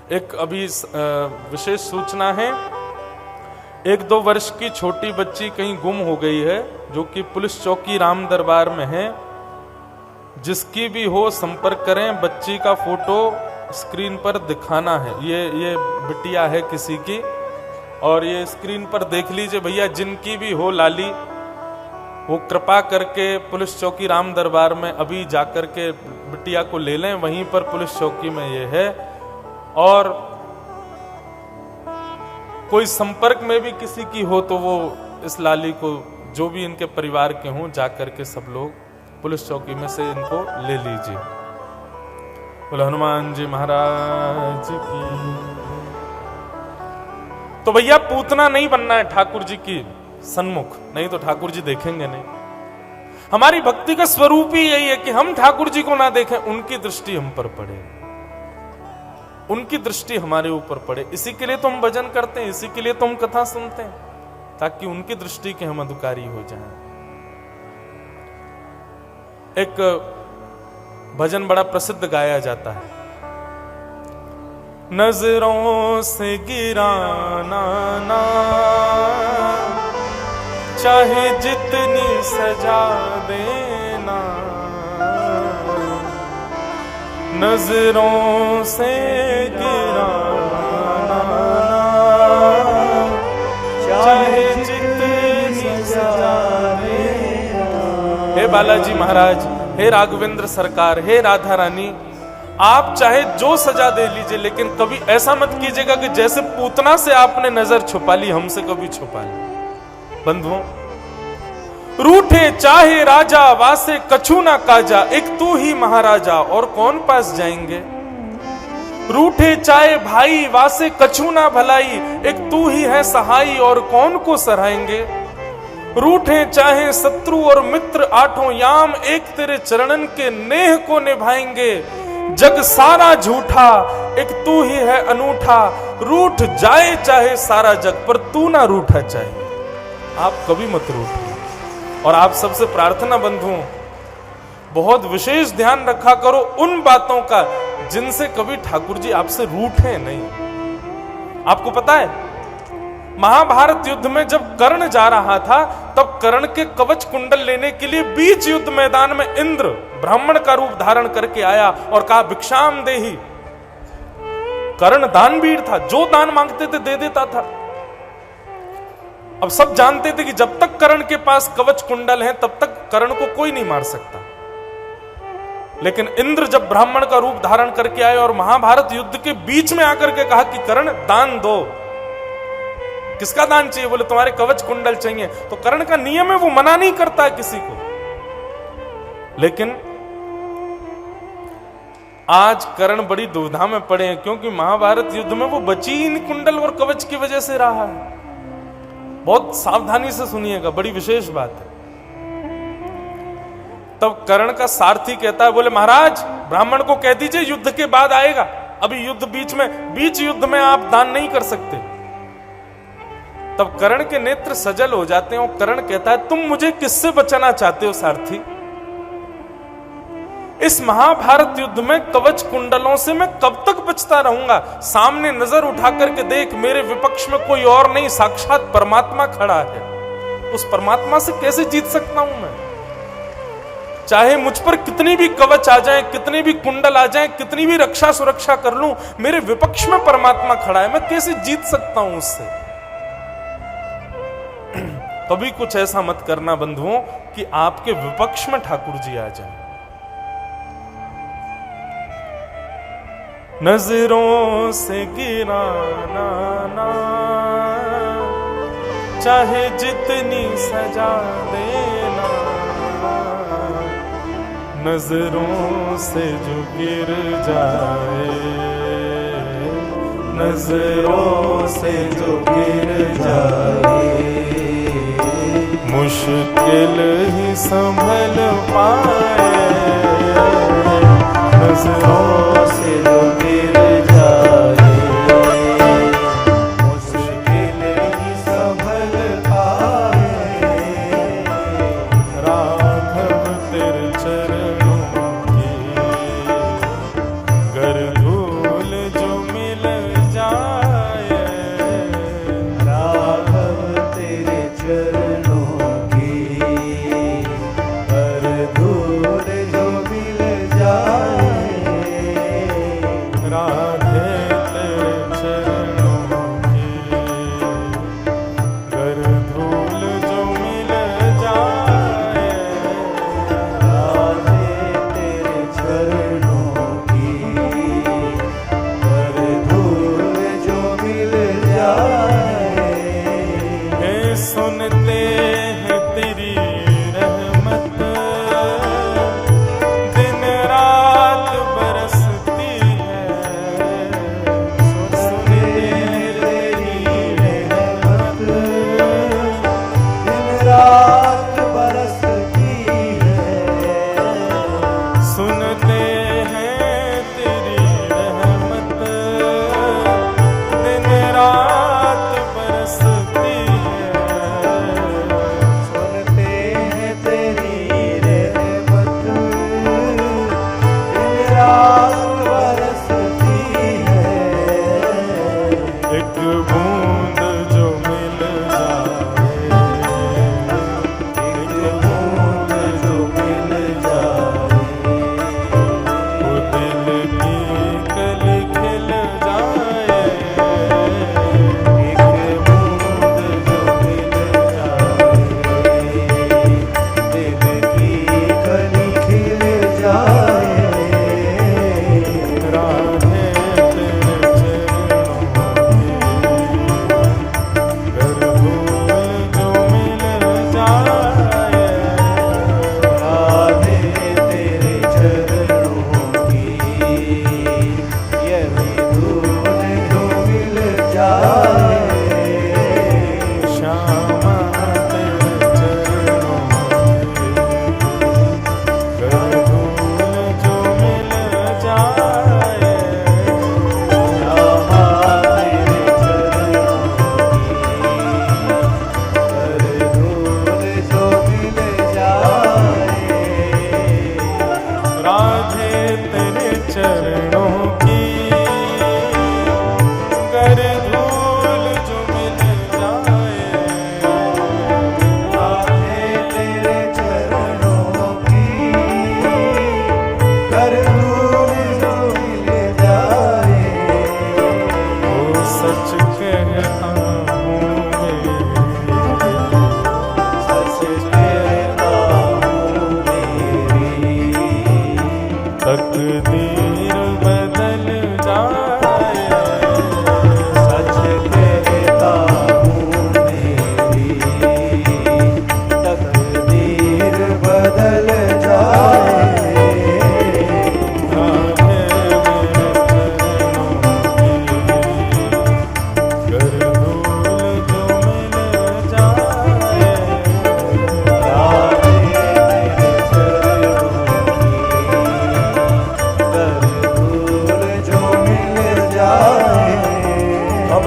एक अभी विशेष सूचना है। 1-2 वर्ष की छोटी बच्ची कहीं गुम हो गई है, जो कि पुलिस चौकी राम दरबार में है। जिसकी भी हो संपर्क करें। बच्ची का फोटो स्क्रीन पर दिखाना है। ये बिटिया है किसी की, और ये स्क्रीन पर देख लीजिए भैया। जिनकी भी हो लाली, वो कृपा करके पुलिस चौकी राम दरबार में अभी जाकर के बिटिया को ले लें। वहीं पर पुलिस चौकी में ये है। और कोई संपर्क में भी किसी की हो तो वो इस लाली को, जो भी इनके परिवार के हों, जाकर के सब लोग पुलिस चौकी में से इनको ले लीजिए। बोलो हनुमान जी महाराज की। तो भैया पूतना नहीं बनना है ठाकुर जी की सन्मुख, नहीं तो ठाकुर जी देखेंगे नहीं। हमारी भक्ति का स्वरूप ही यही है कि हम ठाकुर जी को ना देखें, उनकी दृष्टि हम पर पड़े, उनकी दृष्टि हमारे ऊपर पड़े। इसी के लिए तो हम भजन करते हैं, इसी के लिए तो हम कथा सुनते हैं, ताकि उनकी दृष्टि के हम अधिकारी हो जाएं। एक भजन बड़ा प्रसिद्ध गाया जाता है। नजरों से गिराना ना, चाहे जितनी सजा देना, नजरों से गिराना ना, चाहे जितनी सजा देना। हे बालाजी महाराज, हे राघवेंद्र सरकार, हे राधा रानी, आप चाहे जो सजा दे लीजिए, लेकिन कभी ऐसा मत कीजिएगा कि जैसे पूतना से आपने नजर छुपा ली, हमसे कभी छुपा ली। बंधुओं, रूठे चाहे राजा वासे कछु ना काजा, एक तू ही महाराजा और कौन पास जाएंगे। रूठे चाहे भाई वासे कछु ना भलाई, एक तू ही है सहाई और कौन को सराहेंगे। रूठे चाहे शत्रु और मित्र आठों याम, एक तेरे चरणन के नेह को निभाएंगे। जग सारा झूठा, एक तू ही है अनूठा, रूठ जाए चाहे सारा जग, पर तू ना रूठा चाहे। आप कभी मत रूठो। और आप सबसे प्रार्थना बंधुओं, बहुत विशेष ध्यान रखा करो उन बातों का जिनसे कभी ठाकुर जी आपसे रूठे नहीं। आपको पता है, महाभारत युद्ध में जब कर्ण जा रहा था, तब कर्ण के कवच कुंडल लेने के लिए बीच युद्ध मैदान में इंद्र ब्राह्मण का रूप धारण करके आया और कहा भिक्षाम देहि। कर्ण दानवीर था, जो दान मांगते थे दे देता था। अब सब जानते थे कि जब तक कर्ण के पास कवच कुंडल है, तब तक कर्ण को कोई नहीं मार सकता। लेकिन इंद्र जब ब्राह्मण का रूप धारण करके आए और महाभारत युद्ध के बीच में आकर के कहा कि कर्ण दान दो। किसका दान चाहिए? बोले तुम्हारे कवच कुंडल चाहिए। तो कर्ण का नियम है, वो मना नहीं करता है किसी को। लेकिन आज कर्ण बड़ी दुविधा में पड़े हैं, क्योंकि महाभारत युद्ध में वो बची इन कुंडल और कवच की वजह से रहा है। बहुत सावधानी से सुनिएगा, बड़ी विशेष बात है। तब कर्ण का सारथी कहता है, बोले महाराज ब्राह्मण को कह दीजिए युद्ध के बाद आएगा, अभी युद्ध बीच युद्ध में आप दान नहीं कर सकते। तब कर्ण के नेत्र सजल हो जाते हैं और कर्ण कहता है, तुम मुझे किससे बचाना चाहते हो सारथी? इस महाभारत युद्ध में कवच कुंडलों से मैं कब तक बचता रहूंगा? सामने नजर उठा करके देख, मेरे विपक्ष में कोई और नहीं, साक्षात परमात्मा खड़ा है। उस परमात्मा से कैसे जीत सकता हूं मैं? चाहे मुझ पर कितनी भी कवच आ जाए, कितनी भी कुंडल आ जाए, कितनी भी रक्षा सुरक्षा कर लूं, मेरे विपक्ष में परमात्मा खड़ा है, मैं कैसे जीत सकता हूं उससे? कभी कुछ ऐसा मत करना बंधुओं कि आपके विपक्ष में ठाकुर जी आ जाए। नजरों से गिराना ना, चाहे जितनी सजा देना, नजरों से जो गिर जाए, नजरों से जो गिर जाए, मुश्किल ही संभल पाए। नजरों से जो गिर जाए, मुश्किल ही संभल पाए। राघव तेरे चरणों की गर धूल जो मिल राधे तेरे चरणों की कर धूल जो मिल जाए, राधे तेरे चरणों की कर धूल जो मिल जाए। हे सुनते हैं तेरी रहमत दिन रात बरसती है, सुनते हैं तेरी रहमत दिन रात बरसती है। सुनते हैं तेरी रहमत दिन रात बरसती है, सुनते हैं तेरी रहमत दिन रात बरसती है। एक बूंद जो मिल जाए, एक बूंद जो मिल जाए, वो दिल की कली खिल जाए, एक बूंद जो मिल जाए, दिल की कली खिल जाए। राधे तेरे चरणों की कर धूल जो मिल जाए, राधे तेरे चरणों की यही धूल जो मिल जाए। श्यामा तेरे चरणों की कर धूल जो मिल जाए, श्यामा तेरे चरणों की कर धूल जो मिल जाए। राधे तेरे चरणों की कर धूल जो मिल जाए, राधे तेरे चरणों की कर धूल जो मिल जाए। ओ सच कहता हूँ मेरी सच कहता हूँ मेरी तकदीर बदल जाए, सच कहता हूँ मेरी तकदीर बदल जाए। राधे मेरे चरणों की कर धूल जो मिल जाए, राधे तेरे चरणों की कर धूल जो मिल जाए। अब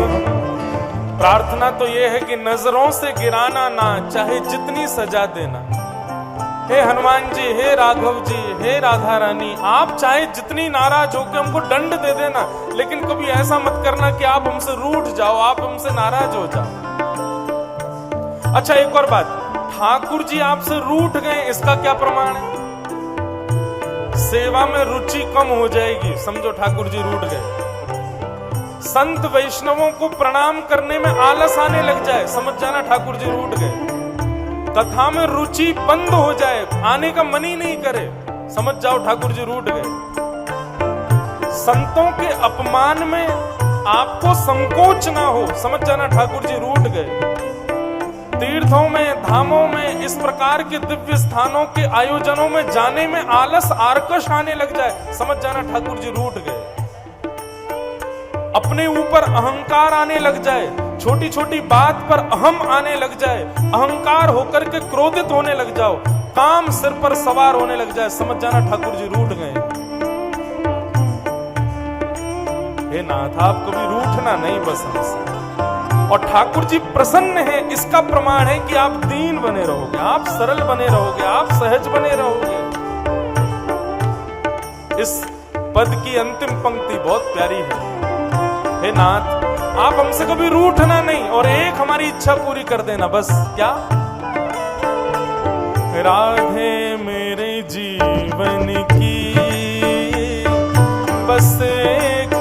प्रार्थना तो ये है कि नजरों से गिराना ना, चाहे जितनी सजा देना। हे हनुमान जी, हे राघव जी, हे राधा रानी, आप चाहे जितनी नाराज हो के हमको दंड दे देना, लेकिन कभी ऐसा मत करना कि आप हमसे रूठ जाओ, आप हमसे नाराज हो जाओ। अच्छा, एक और बात, ठाकुर जी आपसे रूठ गए, इसका क्या प्रमाण है? सेवा में रुचि कम हो जाएगी, समझो ठाकुर जी रूठ गए। संत वैष्णवों को प्रणाम करने में आलस आने लग जाए, समझ जाना ठाकुर जी रूठ गए। कथा में रुचि बंद हो जाए, आने का मन ही नहीं करे, समझ जाओ ठाकुर जी रूठ गए। संतों के अपमान में आपको संकोच ना हो, समझ जाना ठाकुर जी रूठ गए। तीर्थों में, धामों में, इस प्रकार के दिव्य स्थानों के आयोजनों में जाने में आलस आर्कश आने लग जाए, समझ जाना ठाकुर जी रूठ गए। अपने ऊपर अहंकार आने लग जाए, छोटी छोटी बात पर अहम आने लग जाए, अहंकार होकर के क्रोधित होने लग जाओ, काम सिर पर सवार होने लग जाए, समझ जाना ठाकुर जी रूठ गए। हे नाथ, आप कभी रूठना नहीं बस हमसे। और ठाकुर जी प्रसन्न है, इसका प्रमाण है कि आप दीन बने रहोगे, आप सरल बने रहोगे, आप सहज बने रहोगे। इस पद की अंतिम पंक्ति बहुत प्यारी है। हे नाथ, आप हमसे कभी रूठना नहीं और एक हमारी इच्छा पूरी कर देना, बस क्या? राधे मेरे जीवन की बस एक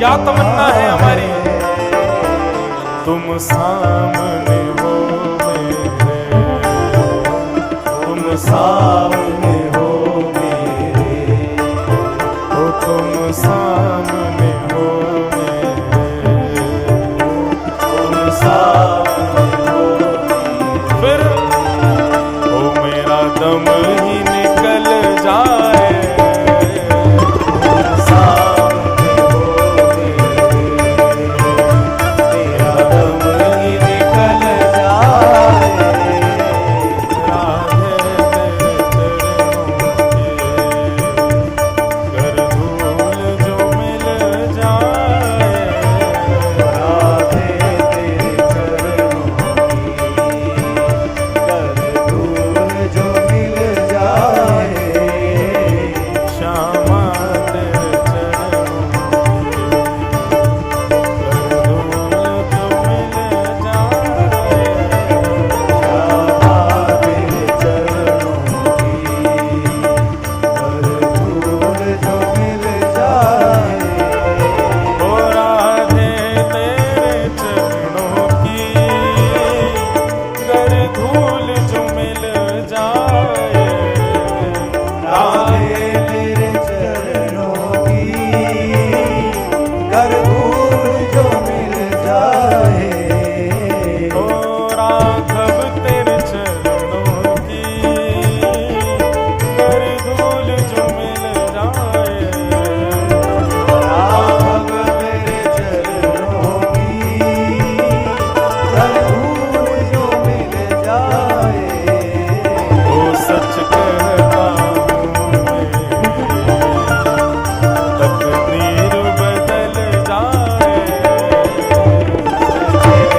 क्या तमन्ना है हमारी, तुम सामने हो मेरे, तुम सामने हो मेरे, हो तुम सामने हो मेरे, तुम सामने हो मेरे, फिर ओ मेरा दम ही निकल जाए, सामने हो मेरे, तेरा दम ही निकल जाए, राधे तेरे चरणों के कर धूल जो मिल जाए, राधे तेरे चरणों की कर धूल जो मिल जाए, श्यामा तेरे चरणों की कर धूल जो मिल जाए, राधे तेरे चरणों की कर धूल जो मिल जाए, ओ राघव तेरे चरणों की कर धूल जो मिल जाए, राघव तेरे चरणों की कर धूल जो मिल जाए, ओ सच कहता हूँ मैं, तकदीर बदल जाए, तकदीर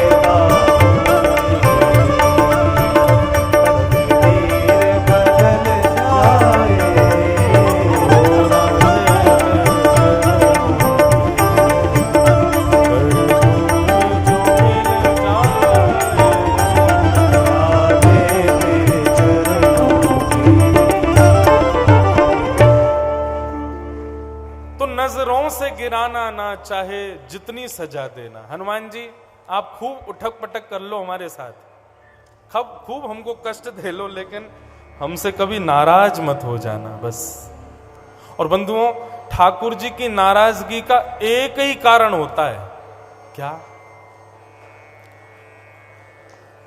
बदल जाए, राधे तेरे चरणों तो नजरों से गिराना ना चाहे जितनी सजा देना। हनुमान जी आप खूब उठक पटक कर लो हमारे साथ, खूब हमको कष्ट दे लो, लेकिन हमसे कभी नाराज मत हो जाना बस। और बंधुओं, ठाकुर जी की नाराजगी का एक ही कारण होता है, क्या?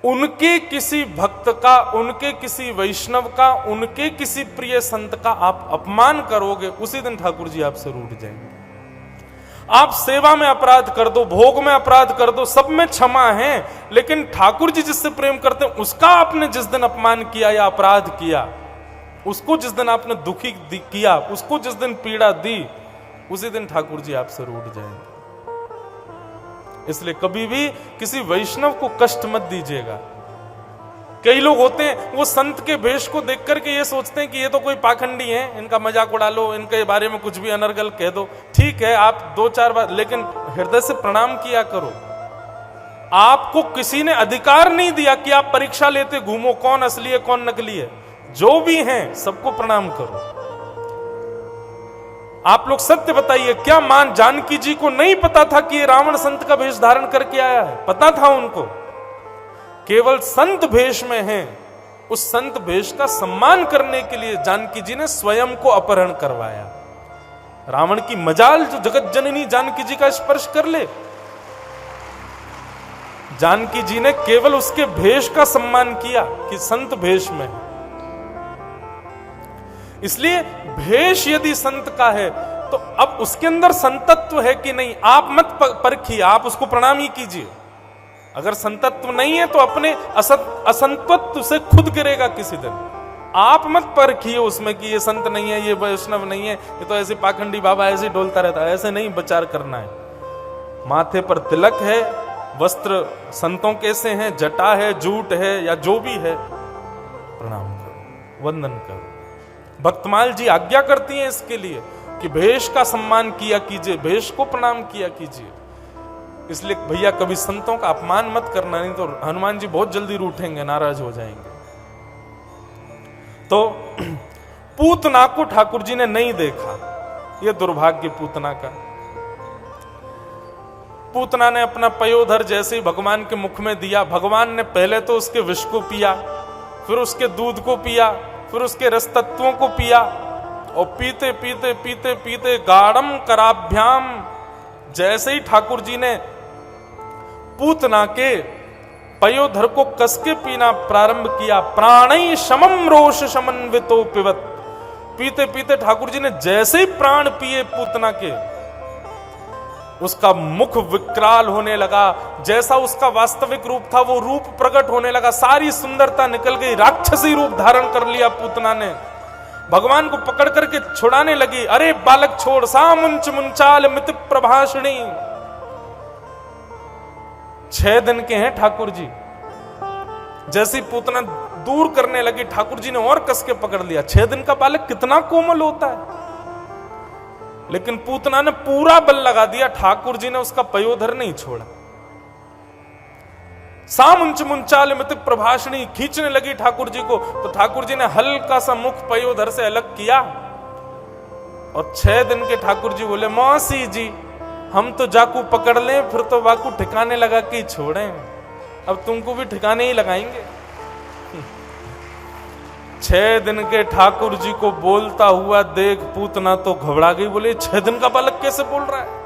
उनके किसी भक्त का, उनके किसी वैष्णव का, उनके किसी प्रिय संत का आप अपमान करोगे, उसी दिन ठाकुर जी आपसे रूठ जाएंगे। आप सेवा में अपराध कर दो, भोग में अपराध कर दो, सब में क्षमा है, लेकिन ठाकुर जी जिससे प्रेम करते हैं उसका आपने जिस दिन अपमान किया या अपराध किया, उसको जिस दिन आपने दुखी किया, उसको जिस दिन पीड़ा दी, उसी दिन ठाकुर जी आपसे रूठ जाएंगे। इसलिए कभी भी किसी वैष्णव को कष्ट मत दीजिएगा। कई लोग होते हैं वो संत के भेष को देख करके ये सोचते हैं कि ये तो कोई पाखंडी है, इनका मजाक उड़ा लो, इनके बारे में कुछ भी अनर्गल कह दो। ठीक है, आप 2-4 बार, लेकिन हृदय से प्रणाम किया करो। आपको किसी ने अधिकार नहीं दिया कि आप परीक्षा लेते घूमो कौन असली है कौन नकली है। जो भी हैं सबको प्रणाम करो। आप लोग सत्य बताइए, क्या मां जानकी जी को नहीं पता था कि ये रावण संत का भेष धारण करके आया है? पता था उनको। केवल संत भेष में है, उस संत भेष का सम्मान करने के लिए जानकी जी ने स्वयं को अपहरण करवाया। रावण की मजाल जो जगत जननी जानकी जी का स्पर्श कर ले। जानकी जी ने केवल उसके भेष का सम्मान किया कि संत भेष में है। इसलिए भेष यदि संत का है तो अब उसके अंदर संतत्व है कि नहीं, आप मत परखिए, आप उसको प्रणाम ही कीजिए। अगर संतत्व नहीं है तो अपने असंतत्व से खुद गिरेगा किसी दिन। आप मत परखिए उसमें कि ये संत नहीं है, ये वैष्णव नहीं है, ये तो ऐसे पाखंडी बाबा ऐसे डोलता रहता है। ऐसे नहीं विचार करना है। माथे पर तिलक है, वस्त्र संतों कैसे हैं, जटा है, जूट है या जो भी है, प्रणाम करो, वंदन करो। भक्तमाल जी आज्ञा करती हैं इसके लिए कि भेष का सम्मान किया कीजिए, भेष को प्रणाम किया कीजिए। इसलिए भैया कभी संतों का अपमान मत करना, नहीं तो हनुमान जी बहुत जल्दी रूठेंगे, नाराज हो जाएंगे। तो पूतना को ठाकुर जी ने नहीं देखा, यह दुर्भाग्य पूतना का। पूतना ने अपना पयोधर जैसे ही भगवान के मुख में दिया, भगवान ने पहले तो उसके विष को पिया, फिर उसके दूध को पिया, फिर उसके रस तत्वों को पिया, और पीते पीते पीते पीते गाढ़म कराभ्याम, जैसे ही ठाकुर जी ने पूतना के पयोधर को कसके पीना प्रारंभ किया, प्राणै शमम रोष समन्वितो पिबत, पीते पीते ठाकुर जी ने जैसे ही प्राण पिए पूतना के, उसका मुख विकराल होने लगा, जैसा उसका वास्तविक रूप था वो रूप प्रकट होने लगा, सारी सुंदरता निकल गई, राक्षसी रूप धारण कर लिया पूतना ने, भगवान को पकड़ करके छुड़ाने लगी, अरे बालक छोड़, सा मुंच मुंचाल मित प्रभाषणी। 6 दिन के हैं ठाकुर जी, जैसी पूतना दूर करने लगी ठाकुर जी ने और कस के पकड़ लिया। 6 दिन का बालक कितना कोमल होता है, लेकिन पूतना ने पूरा बल लगा दिया, ठाकुर जी ने उसका पयोधर नहीं छोड़ा। सामुंच मुंचाल मित प्रभाषणी, खींचने लगी ठाकुर जी को, तो ठाकुर जी ने हल्का सा मुख पयोधर से अलग किया, और 6 दिन के ठाकुर जी बोले, मौसी जी हम तो जाकू पकड़ लें, फिर तो वाकू ठिकाने लगा के छोड़ें, अब तुमको भी ठिकाने ही लगाएंगे। 6 दिन के ठाकुर जी को बोलता हुआ देख पूतना तो घबरा गई, बोले 6 दिन का बालक कैसे बोल रहा है,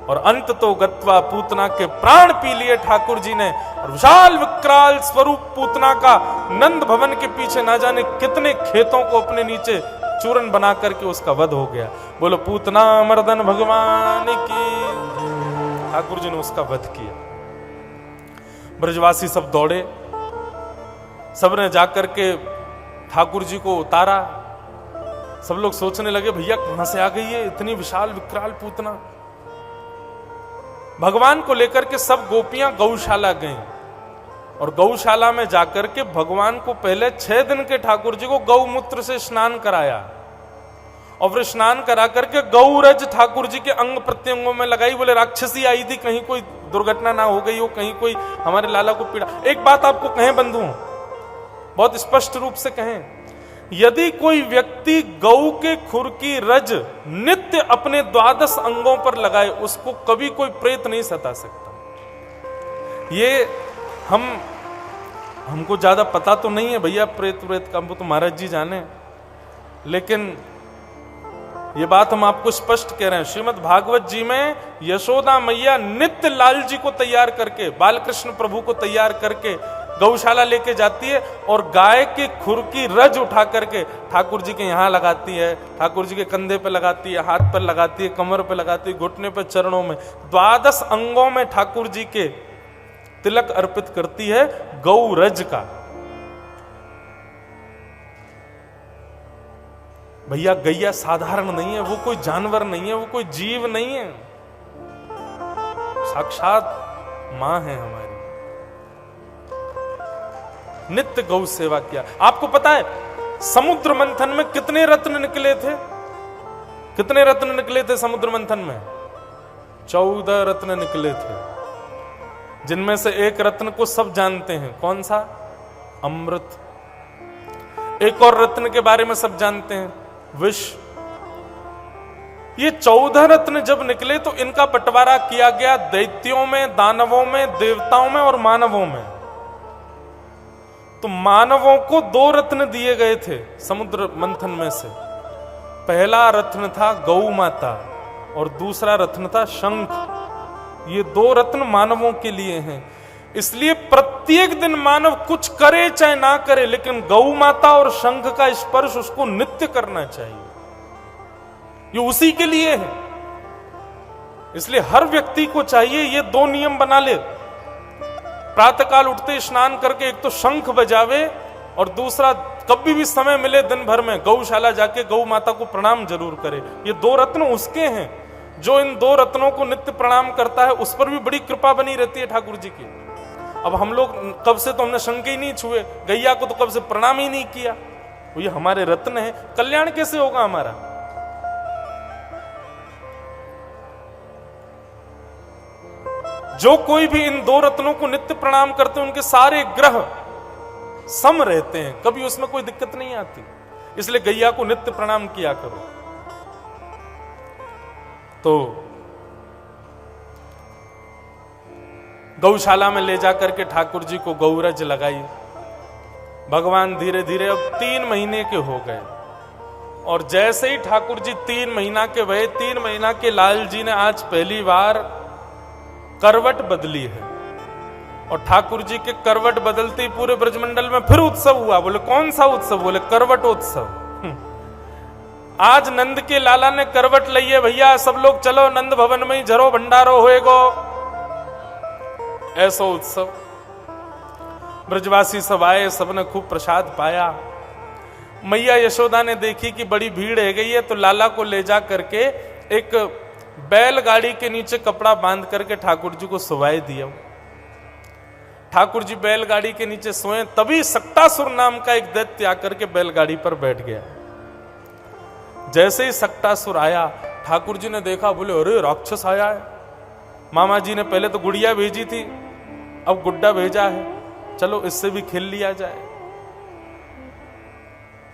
और अंत तो गत्वा पूतना के प्राण पी लिए ठाकुर जी ने, और विशाल विकराल स्वरूप पूतना का नंद भवन के पीछे ना जाने कितने खेतों को अपने नीचे चूरन बना करके उसका वध हो गया। बोलो पूतना मर्दन भगवान की। ठाकुर जी ने उसका वध किया। ब्रजवासी सब दौड़े, सबने जाकर के ठाकुर जी को उतारा। सब लोग सोचने लगे भैया कहां से आ गई है इतनी विशाल विकराल पूतना। भगवान को लेकर के सब गोपियां गौशाला गईं, और गौशाला में जाकर के भगवान को पहले 6 दिन के ठाकुर जी को गौमूत्र से स्नान कराया, और फिर स्नान करा करके गौरज ठाकुर जी के अंग प्रत्यंगों में लगाई। बोले राक्षसी आई थी, कहीं कोई दुर्घटना ना हो गई हो, कहीं कोई हमारे लाला को पीड़ा। एक बात आपको कहें बंधु, बहुत स्पष्ट रूप से कहें, यदि कोई व्यक्ति गौ के खुर की रज नित्य अपने 12 अंगों पर लगाए, उसको कभी कोई प्रेत नहीं सता सकता। ये हमको ज्यादा पता तो नहीं है भैया प्रेत का, वो तो महाराज जी जाने, लेकिन ये बात हम आपको स्पष्ट कह रहे हैं। श्रीमद् भागवत जी में यशोदा मैया नित्य लाल जी को तैयार करके, बालकृष्ण प्रभु को तैयार करके गौशाला लेके जाती है, और गाय के खुर की रज उठा करके ठाकुर जी के यहां लगाती है, ठाकुर जी के कंधे पे लगाती है, हाथ पर लगाती है, कमर पे लगाती है, घुटने पे, चरणों में, 12 अंगों में ठाकुर जी के तिलक अर्पित करती है गौ रज का। भैया गैया साधारण नहीं है, वो कोई जानवर नहीं है, वो कोई जीव नहीं है, साक्षात मां है हमारी। नित्य गौ सेवा किया। आपको पता है समुद्र मंथन में कितने रत्न निकले थे? कितने रत्न निकले थे समुद्र मंथन में? 14 रत्न निकले थे, जिनमें से एक रत्न को सब जानते हैं, कौन सा? अमृत। एक और रत्न के बारे में सब जानते हैं, विष। ये 14 रत्न जब निकले तो इनका बंटवारा किया गया दैत्यों में, दानवों में, देवताओं में और मानवों में। तो मानवों को 2 रत्न दिए गए थे समुद्र मंथन में से। पहला रत्न था गौ माता और दूसरा रत्न था शंख। ये 2 रत्न मानवों के लिए हैं। इसलिए प्रत्येक दिन मानव कुछ करे चाहे ना करे, लेकिन गौ माता और शंख का स्पर्श उसको नित्य करना चाहिए, ये उसी के लिए है। इसलिए हर व्यक्ति को चाहिए ये 2 नियम बना ले। प्रातःकाल उठते स्नान करके एक तो शंख बजावे, और दूसरा कभी भी समय मिले दिन भर में गौशाला जाके गौ माता को प्रणाम जरूर करे। ये 2 रत्न उसके हैं। जो इन 2 रत्नों को नित्य प्रणाम करता है उस पर भी बड़ी कृपा बनी रहती है ठाकुर जी की। अब हम लोग कब से तो हमने शंख ही नहीं छुए, गैया को तो कब से प्रणाम ही नहीं किया। ये हमारे रत्न है, कल्याण कैसे होगा हमारा? जो कोई भी इन 2 रत्नों को नित्य प्रणाम करते हैं उनके सारे ग्रह सम रहते हैं, कभी उसमें कोई दिक्कत नहीं आती। इसलिए गैया को नित्य प्रणाम किया करो। तो गौशाला में ले जाकर के ठाकुर जी को गौरज लगाई। भगवान धीरे धीरे अब 3 महीने के हो गए और जैसे ही ठाकुर जी 3 महीना के भये, 3 महीना के लाल जी ने आज पहली बार करवट बदली है। और ठाकुर जी के करवट बदलते ही पूरे ब्रजमंडल में फिर उत्सव हुआ। बोले कौन सा उत्सव? बोले करवटोत्सव। आज नंद के लाला ने करवट लई है भैया, सब लोग चलो नंद भवन में ही जरो भंडारो होएगो। ऐसा उत्सव। ब्रजवासी सब आए, सबने खूब प्रसाद पाया। मैया यशोदा ने देखी कि बड़ी भीड़ है गई है, तो लाला को ले जा करके एक बैलगाड़ी के नीचे कपड़ा बांध करके ठाकुर जी को सुवाए दिया। ठाकुर जी बैलगाड़ी के नीचे सोए, तभी सक्टासुर नाम का एक दैत्य आकर के बैलगाड़ी पर बैठ गया। जैसे ही सक्टासुर आया, ठाकुर जी ने देखा, बोले अरे राक्षस आया है। मामा जी ने पहले तो गुड़िया भेजी थी, अब गुड्डा भेजा है, चलो इससे भी खेल लिया जाए।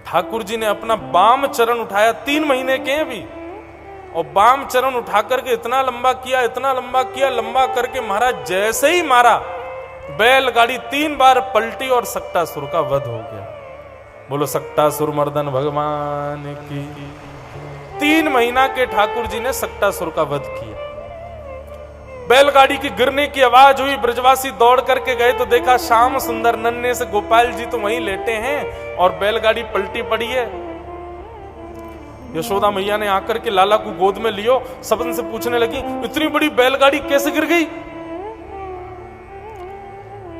ठाकुर जी ने अपना बाम चरण उठाया, 3 महीने के हैं भी, और बाम चरण उठा करके इतना लंबा किया, इतना लंबा किया, लंबा करके महाराज जैसे ही मारा, बैलगाड़ी 3 बार पलटी और सक्टासुर का वध हो गया। बोलो सक्टासुर मर्दन भगवान की। 3 महीना के ठाकुर जी ने सक्टासुर का वध किया। बैलगाड़ी की गिरने की आवाज हुई, ब्रजवासी दौड़ करके गए तो देखा श्याम सुंदर नन्हे से गोपाल जी तो वहीं लेटे हैं और बैलगाड़ी पलटी पड़ी है। यशोदा मैया ने आकर के लाला को गोद में लियो, सबन से पूछने लगी इतनी बड़ी बैलगाड़ी कैसे गिर गई।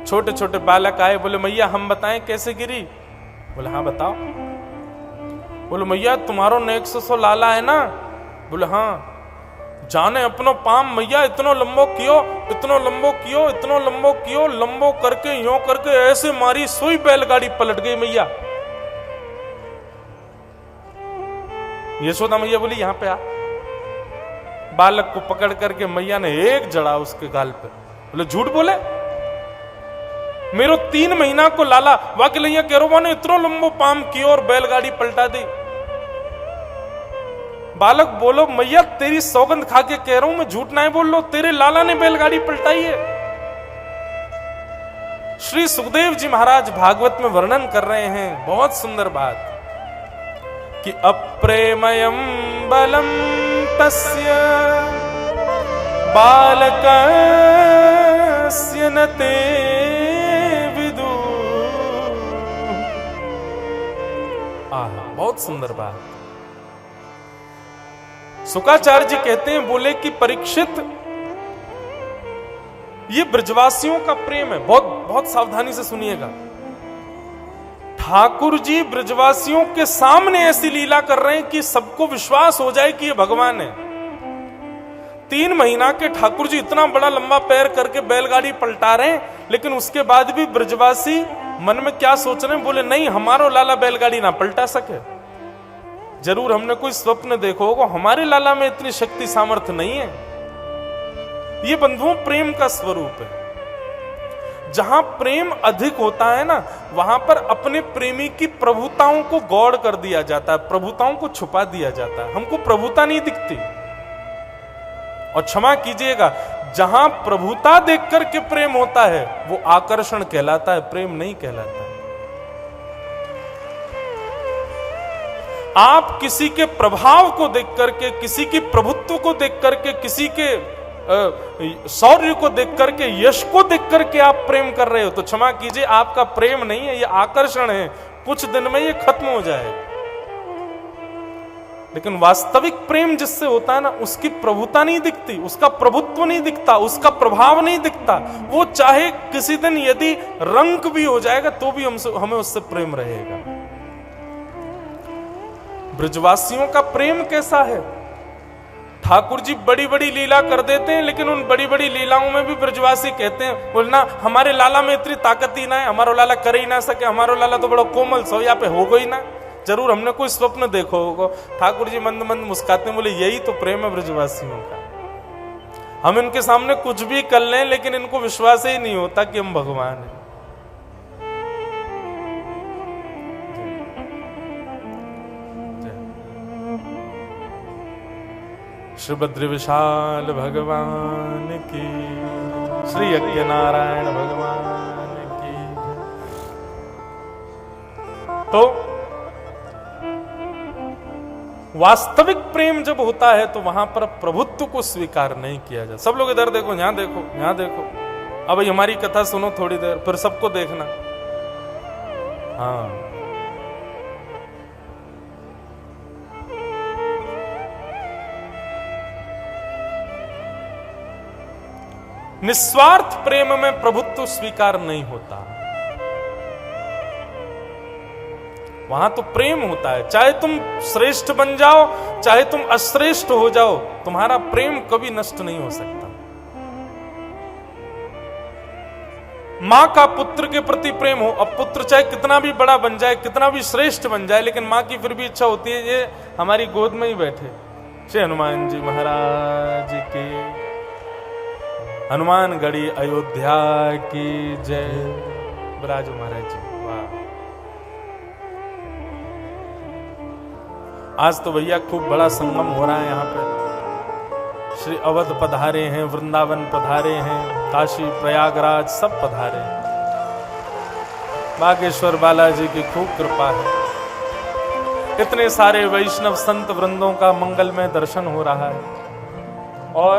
छोटे छोटे बालक आए, बोले मैया हम बताएं कैसे गिरी। बोले हाँ बताओ। बोले मैया तुम्हारो नेक्स सो लाला है ना। बोले हाँ। जाने अपनो पाम मैया इतनो लंबो कियो, इतनो लंबो कियो, इतनो लंबो कियो, लंबो करके यो करके ऐसे मारी, सोई बैलगाड़ी पलट गई मैया। यशोदा मैया बोली यहाँ पे आ। बालक को पकड़ करके मैया ने एक जड़ा उसके गाल पे। बोले झूठ बोले, मेरो 3 महीना को लाला वाकई केरोवा ने इतनो लंबो पाम कियो और बैलगाड़ी पलटा दी। बालक बोलो मैया तेरी सौगंध खा के कह रहा हूं मैं, झूठ ना बोल लो, तेरे लाला ने बैलगाड़ी पलटाई है। श्री सुखदेव जी महाराज भागवत में वर्णन कर रहे हैं बहुत सुंदर बात कि अप्रेमयम बलम तस्य बालकस्य न ते विदु। बहुत सुंदर बात। शुकाचार्य जी कहते हैं, बोले कि परीक्षित ये ब्रजवासियों का प्रेम है, बहुत बहुत सावधानी से सुनिएगा। ठाकुर जी ब्रजवासियों के सामने ऐसी लीला कर रहे हैं कि सबको विश्वास हो जाए कि ये भगवान है। 3 महीना के ठाकुर जी इतना बड़ा लंबा पैर करके बैलगाड़ी पलटा रहे हैं, लेकिन उसके बाद भी ब्रजवासी मन में क्या सोच रहे हैं, बोले नहीं हमारो लाला बैलगाड़ी ना पलटा सके। जरूर हमने कोई स्वप्न देखो होगा, हमारे लाला में इतनी शक्ति सामर्थ्य नहीं है। ये बंधुओं प्रेम का स्वरूप है। जहां प्रेम अधिक होता है ना, वहां पर अपने प्रेमी की प्रभुताओं को गौड़ कर दिया जाता है, प्रभुताओं को छुपा दिया जाता है। हमको प्रभुता नहीं दिखती। और क्षमा कीजिएगा, जहां प्रभुता देख करके प्रेम होता है वो आकर्षण कहलाता है, प्रेम नहीं कहलाता। आप किसी के प्रभाव को देख करके, किसी की प्रभुत्व को देख करके, किसी के शौर्य को देख करके, यश को देख करके आप प्रेम कर रहे हो, तो क्षमा कीजिए आपका प्रेम नहीं है, ये आकर्षण है। कुछ दिन में ये खत्म हो जाएगा। लेकिन वास्तविक प्रेम जिससे होता है ना, उसकी प्रभुता नहीं दिखती, उसका प्रभुत्व नहीं दिखता, उसका प्रभाव नहीं दिखता। वो चाहे किसी दिन यदि रंक भी हो जाएगा तो भी हमें उससे प्रेम रहेगा। ब्रजवासियों का प्रेम कैसा है? ठाकुर जी बड़ी बड़ी लीला कर देते हैं, लेकिन उन बड़ी बड़ी लीलाओं में भी ब्रजवासी कहते हैं, बोलना हमारे लाला में इतनी ताकत ही ना है, हमारो लाला कर ही ना सके, हमारो लाला तो बड़ा कोमल सो यहाँ पे होगा ही ना। जरूर हमने कोई स्वप्न देखो होगा। ठाकुर जी मंद मंद मुस्काते हैं, बोले यही तो प्रेम है ब्रजवासियों का। हम इनके सामने कुछ भी कर लें, लेकिन इनको विश्वास ही नहीं होता कि हम भगवान हैं। श्री बद्री विशाल भगवान की, श्री यज्ञ नारायण भगवान की। तो वास्तविक प्रेम जब होता है तो वहां पर प्रभुत्व को स्वीकार नहीं किया जाता। सब लोग इधर देखो, यहां देखो, यहां देखो। अब भाई हमारी कथा सुनो थोड़ी देर, फिर सबको देखना। हाँ, निस्वार्थ प्रेम में प्रभुत्व स्वीकार नहीं होता। वहां तो प्रेम होता है, चाहे तुम श्रेष्ठ बन जाओ, चाहे तुम अश्रेष्ठ हो जाओ, तुम्हारा प्रेम कभी नष्ट नहीं हो सकता। मां का पुत्र के प्रति प्रेम हो, अब पुत्र चाहे कितना भी बड़ा बन जाए, कितना भी श्रेष्ठ बन जाए, लेकिन मां की फिर भी इच्छा होती है ये हमारी गोद में ही बैठे। श्री हनुमान जी महाराज की, हनुमानगढ़ी अयोध्या की जय। बराजो महाराज जी, वाह। आज तो भैया खूब बड़ा संगम हो रहा है यहाँ पे। श्री अवध पधारे हैं, वृंदावन पधारे हैं, काशी प्रयागराज सब पधारे हैं। बागेश्वर बालाजी की खूब कृपा है। इतने सारे वैष्णव संत वृंदों का मंगलमय दर्शन हो रहा है और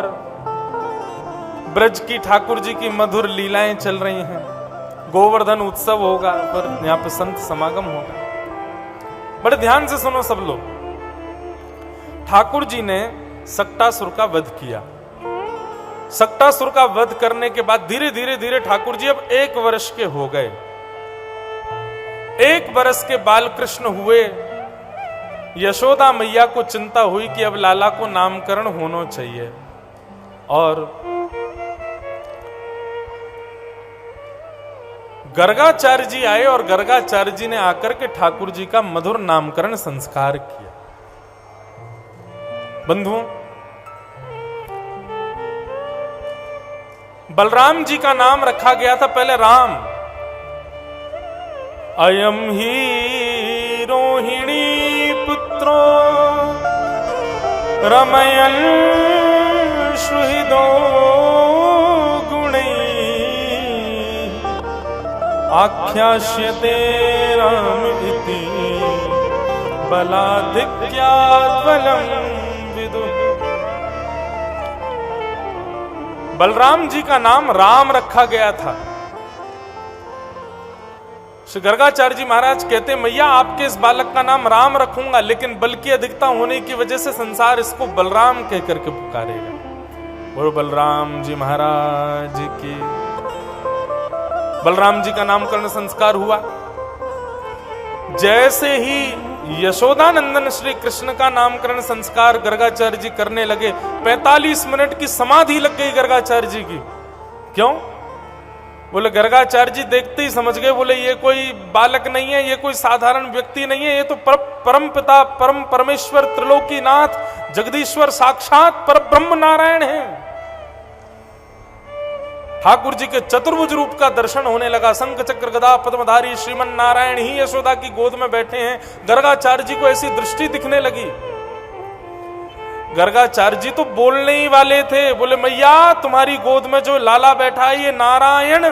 ब्रज की ठाकुर जी की मधुर लीलाएं चल रही हैं। गोवर्धन उत्सव होगा, पर यहाँ पे संत समागम होगा। बड़े ध्यान से सुनो सब लोग। ठाकुर जी ने सक्टासुर का वध किया। सक्टासुर का वध करने के बाद धीरे धीरे धीरे ठाकुर जी अब 1 वर्ष के हो गए। 1 वर्ष के बाल कृष्ण हुए। यशोदा मैया को चिंता हुई कि अब लाला को नामकरण होना चाहिए, और गर्गाचार्य जी आए और गर्गाचार्य जी ने आकर के ठाकुर जी का मधुर नामकरण संस्कार किया। बंधुओं, बलराम जी का नाम रखा गया था पहले राम। अयम ही रोहिणी पुत्रो रमयन सुहृदो गुणै आख्यास्यते राम इति बलाधिक्यात् बलम् विदुः। बलराम जी का नाम राम रखा गया था। श्री गर्गाचार्य जी महाराज कहते, मैया आपके इस बालक का नाम राम रखूंगा, लेकिन बल की अधिकता होने की वजह से संसार इसको बलराम कह करके पुकारेगा। बोलो बलराम जी महाराज की। बलराम जी का नामकरण संस्कार हुआ। जैसे ही यशोदानंदन श्री कृष्ण का नामकरण संस्कार गर्गाचार्य जी करने लगे, 45 मिनट की समाधि लग गई गर्गाचार्य जी की। क्यों? बोले गर्गाचार्य जी देखते ही समझ गए, बोले ये कोई बालक नहीं है, ये कोई साधारण व्यक्ति नहीं है, ये तो परम पिता, परम परमेश्वर, त्रिलोकीनाथ, जगदीश्वर, साक्षात परब्रह्म नारायण है। ठाकुर जी के चतुर्भुज रूप का दर्शन होने लगा। शंख चक्र गदा पद्मधारी श्रीमन नारायण ही यशोदा की गोद में बैठे हैं। गर्गाचार्य जी को ऐसी दृष्टि दिखने लगी। गर्गाचार्य जी तो बोलने ही वाले थे, बोले मैया तुम्हारी गोद में जो लाला बैठा है ये नारायण।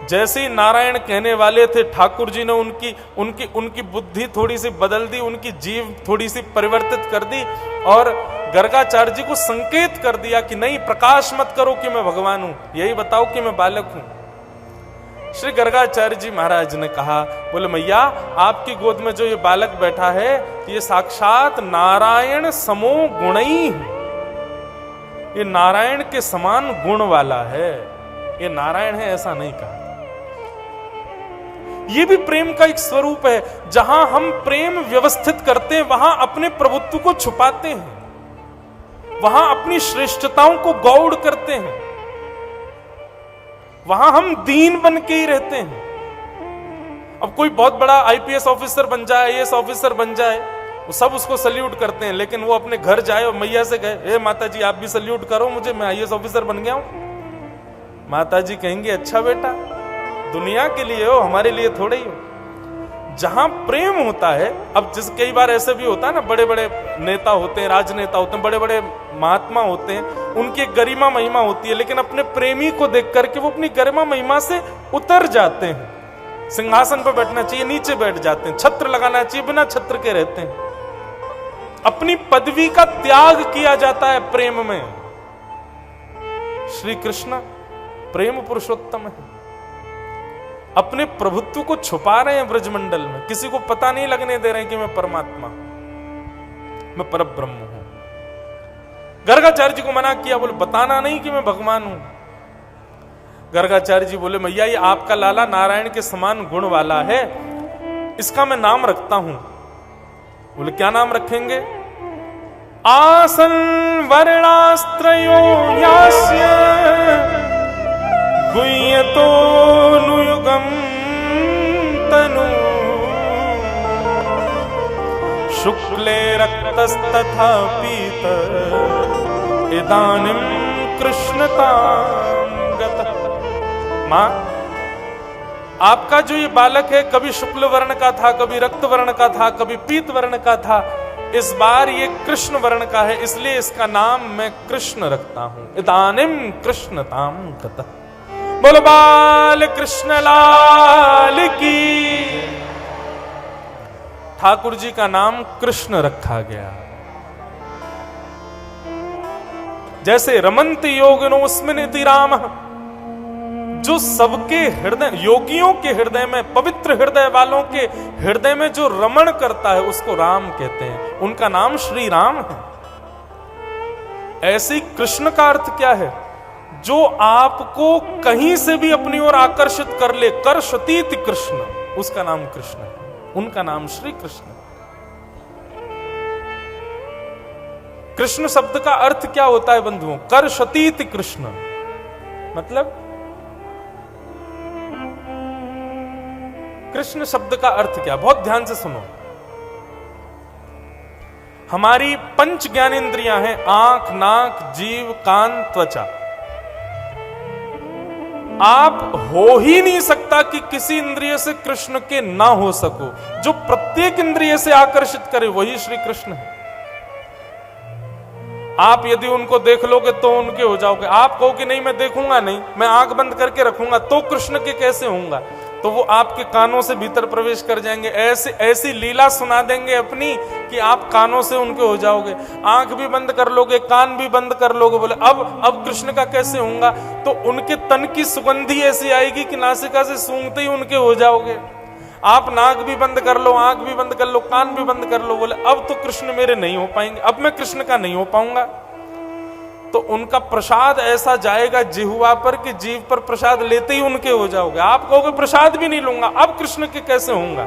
जैसे ही नारायण कहने वाले थे, ठाकुर जी ने उनकी बुद्धि थोड़ी सी बदल दी, उनकी जीव थोड़ी सी परिवर्तित कर दी और गर्गाचार्य जी को संकेत कर दिया कि नहीं, प्रकाश मत करो कि मैं भगवान हूं, यही बताओ कि मैं बालक हूं। श्री गर्गाचार्य जी महाराज ने कहा, बोले मैया आपकी गोद में जो ये बालक बैठा है ये साक्षात नारायण समो गुणी है। ये नारायण के समान गुण वाला है, ये नारायण है ऐसा नहीं कहा। ये भी प्रेम का एक स्वरूप है। जहां हम प्रेम व्यवस्थित करते हैं वहां अपने प्रभुत्व को छुपाते हैं, वहां अपनी श्रेष्ठताओं को गौड़ करते हैं, वहां हम दीन बन के ही रहते हैं। अब कोई बहुत बड़ा आईपीएस ऑफिसर बन जाए, आईएएस ऑफिसर बन जाए, वो सब उसको सल्यूट करते हैं, लेकिन वो अपने घर जाए और मैया से कहे, ए माता जी आप भी सल्यूट करो मुझे, मैं आईएएस ऑफिसर बन गया हूं। माता जी कहेंगे अच्छा बेटा, दुनिया के लिए हो, हमारे लिए थोड़े ही हो। जहां प्रेम होता है, अब जिस कई बार ऐसे भी होता है ना, बड़े बड़े नेता होते हैं, राजनेता होते हैं, बड़े बड़े महात्मा होते हैं, उनकी एक गरिमा महिमा होती है, लेकिन अपने प्रेमी को देख करके वो अपनी गरिमा महिमा से उतर जाते हैं। सिंहासन पर बैठना चाहिए, नीचे बैठ जाते हैं, छत्र लगाना चाहिए, बिना छत्र के रहते हैं। अपनी पदवी का त्याग किया जाता है प्रेम में। श्री कृष्ण प्रेम पुरुषोत्तम है, अपने प्रभुत्व को छुपा रहे हैं ब्रजमंडल में, किसी को पता नहीं लगने दे रहे हैं कि मैं परमात्मा, मैं परब्रह्म हूं। गर्गाचार्य जी को मना किया, बोले बताना नहीं कि मैं भगवान हूं। गर्गाचार्य जी बोले मैया ये आपका लाला नारायण के समान गुण वाला है, इसका मैं नाम रखता हूं। बोले क्या नाम रखेंगे? आसन वर्णास्त्रयो यास्य गुह्यतो नुयुगम तनु शुक्ले रक्तस्तथा पीत इदानीं कृष्णतां गतः। मां, आपका जो ये बालक है कभी शुक्ल वर्ण का था, कभी रक्त वर्ण का था, कभी पीत वर्ण का था, इस बार ये कृष्ण वर्ण का है, इसलिए इसका नाम मैं कृष्ण रखता हूं। इदानीं कृष्णतां गतः। बोलो बाल कृष्ण लाल की। ठाकुर जी का नाम कृष्ण रखा गया। जैसे रमन्त योगिनोऽस्मिनिति रामः, जो सबके हृदय, योगियों के हृदय में, पवित्र हृदय वालों के हृदय में जो रमण करता है उसको राम कहते हैं, उनका नाम श्री राम है। ऐसे कृष्ण का अर्थ क्या है? जो आपको कहीं से भी अपनी ओर आकर्षित कर ले, कर्षतीति कृष्ण, उसका नाम कृष्ण है, उनका नाम श्री कृष्ण। कृष्ण शब्द का अर्थ क्या होता है बंधुओं? कर्षतीति कृष्ण मतलब, कृष्ण शब्द का अर्थ क्या? बहुत ध्यान से सुनो। हमारी पंच ज्ञानेंद्रियां हैं, आंख, नाक, जीव, कान, त्वचा। आप हो ही नहीं सकता कि किसी इंद्रिय से कृष्ण के ना हो सको। जो प्रत्येक इंद्रिय से आकर्षित करे वही श्री कृष्ण है। आप यदि उनको देख लोगे तो उनके हो जाओगे। आप कहो कि नहीं मैं देखूंगा नहीं, मैं आंख बंद करके रखूंगा, तो कृष्ण के कैसे होऊंगा? तो वो आपके कानों से भीतर प्रवेश कर जाएंगे, ऐसी लीला सुना देंगे अपनी कि आप कानों से उनके हो जाओगे। आंख भी बंद कर लोगे, कान भी बंद कर लोगे, बोले अब कृष्ण का कैसे होऊंगा? तो उनके तन की सुगंधी ऐसी आएगी कि नासिका से सूंघते ही उनके हो जाओगे। आप नाक भी बंद कर लो, आंख भी बंद कर लो, कान भी बंद कर लो, बोले अब तो कृष्ण मेरे नहीं हो पाएंगे, अब मैं कृष्ण का नहीं हो पाऊंगा। तो उनका प्रसाद ऐसा जाएगा जिह्वा पर कि जीव पर प्रसाद लेते ही उनके हो जाओगे। आप कहोगे प्रसाद भी नहीं लूंगा, अब कृष्ण के कैसे होऊंगा?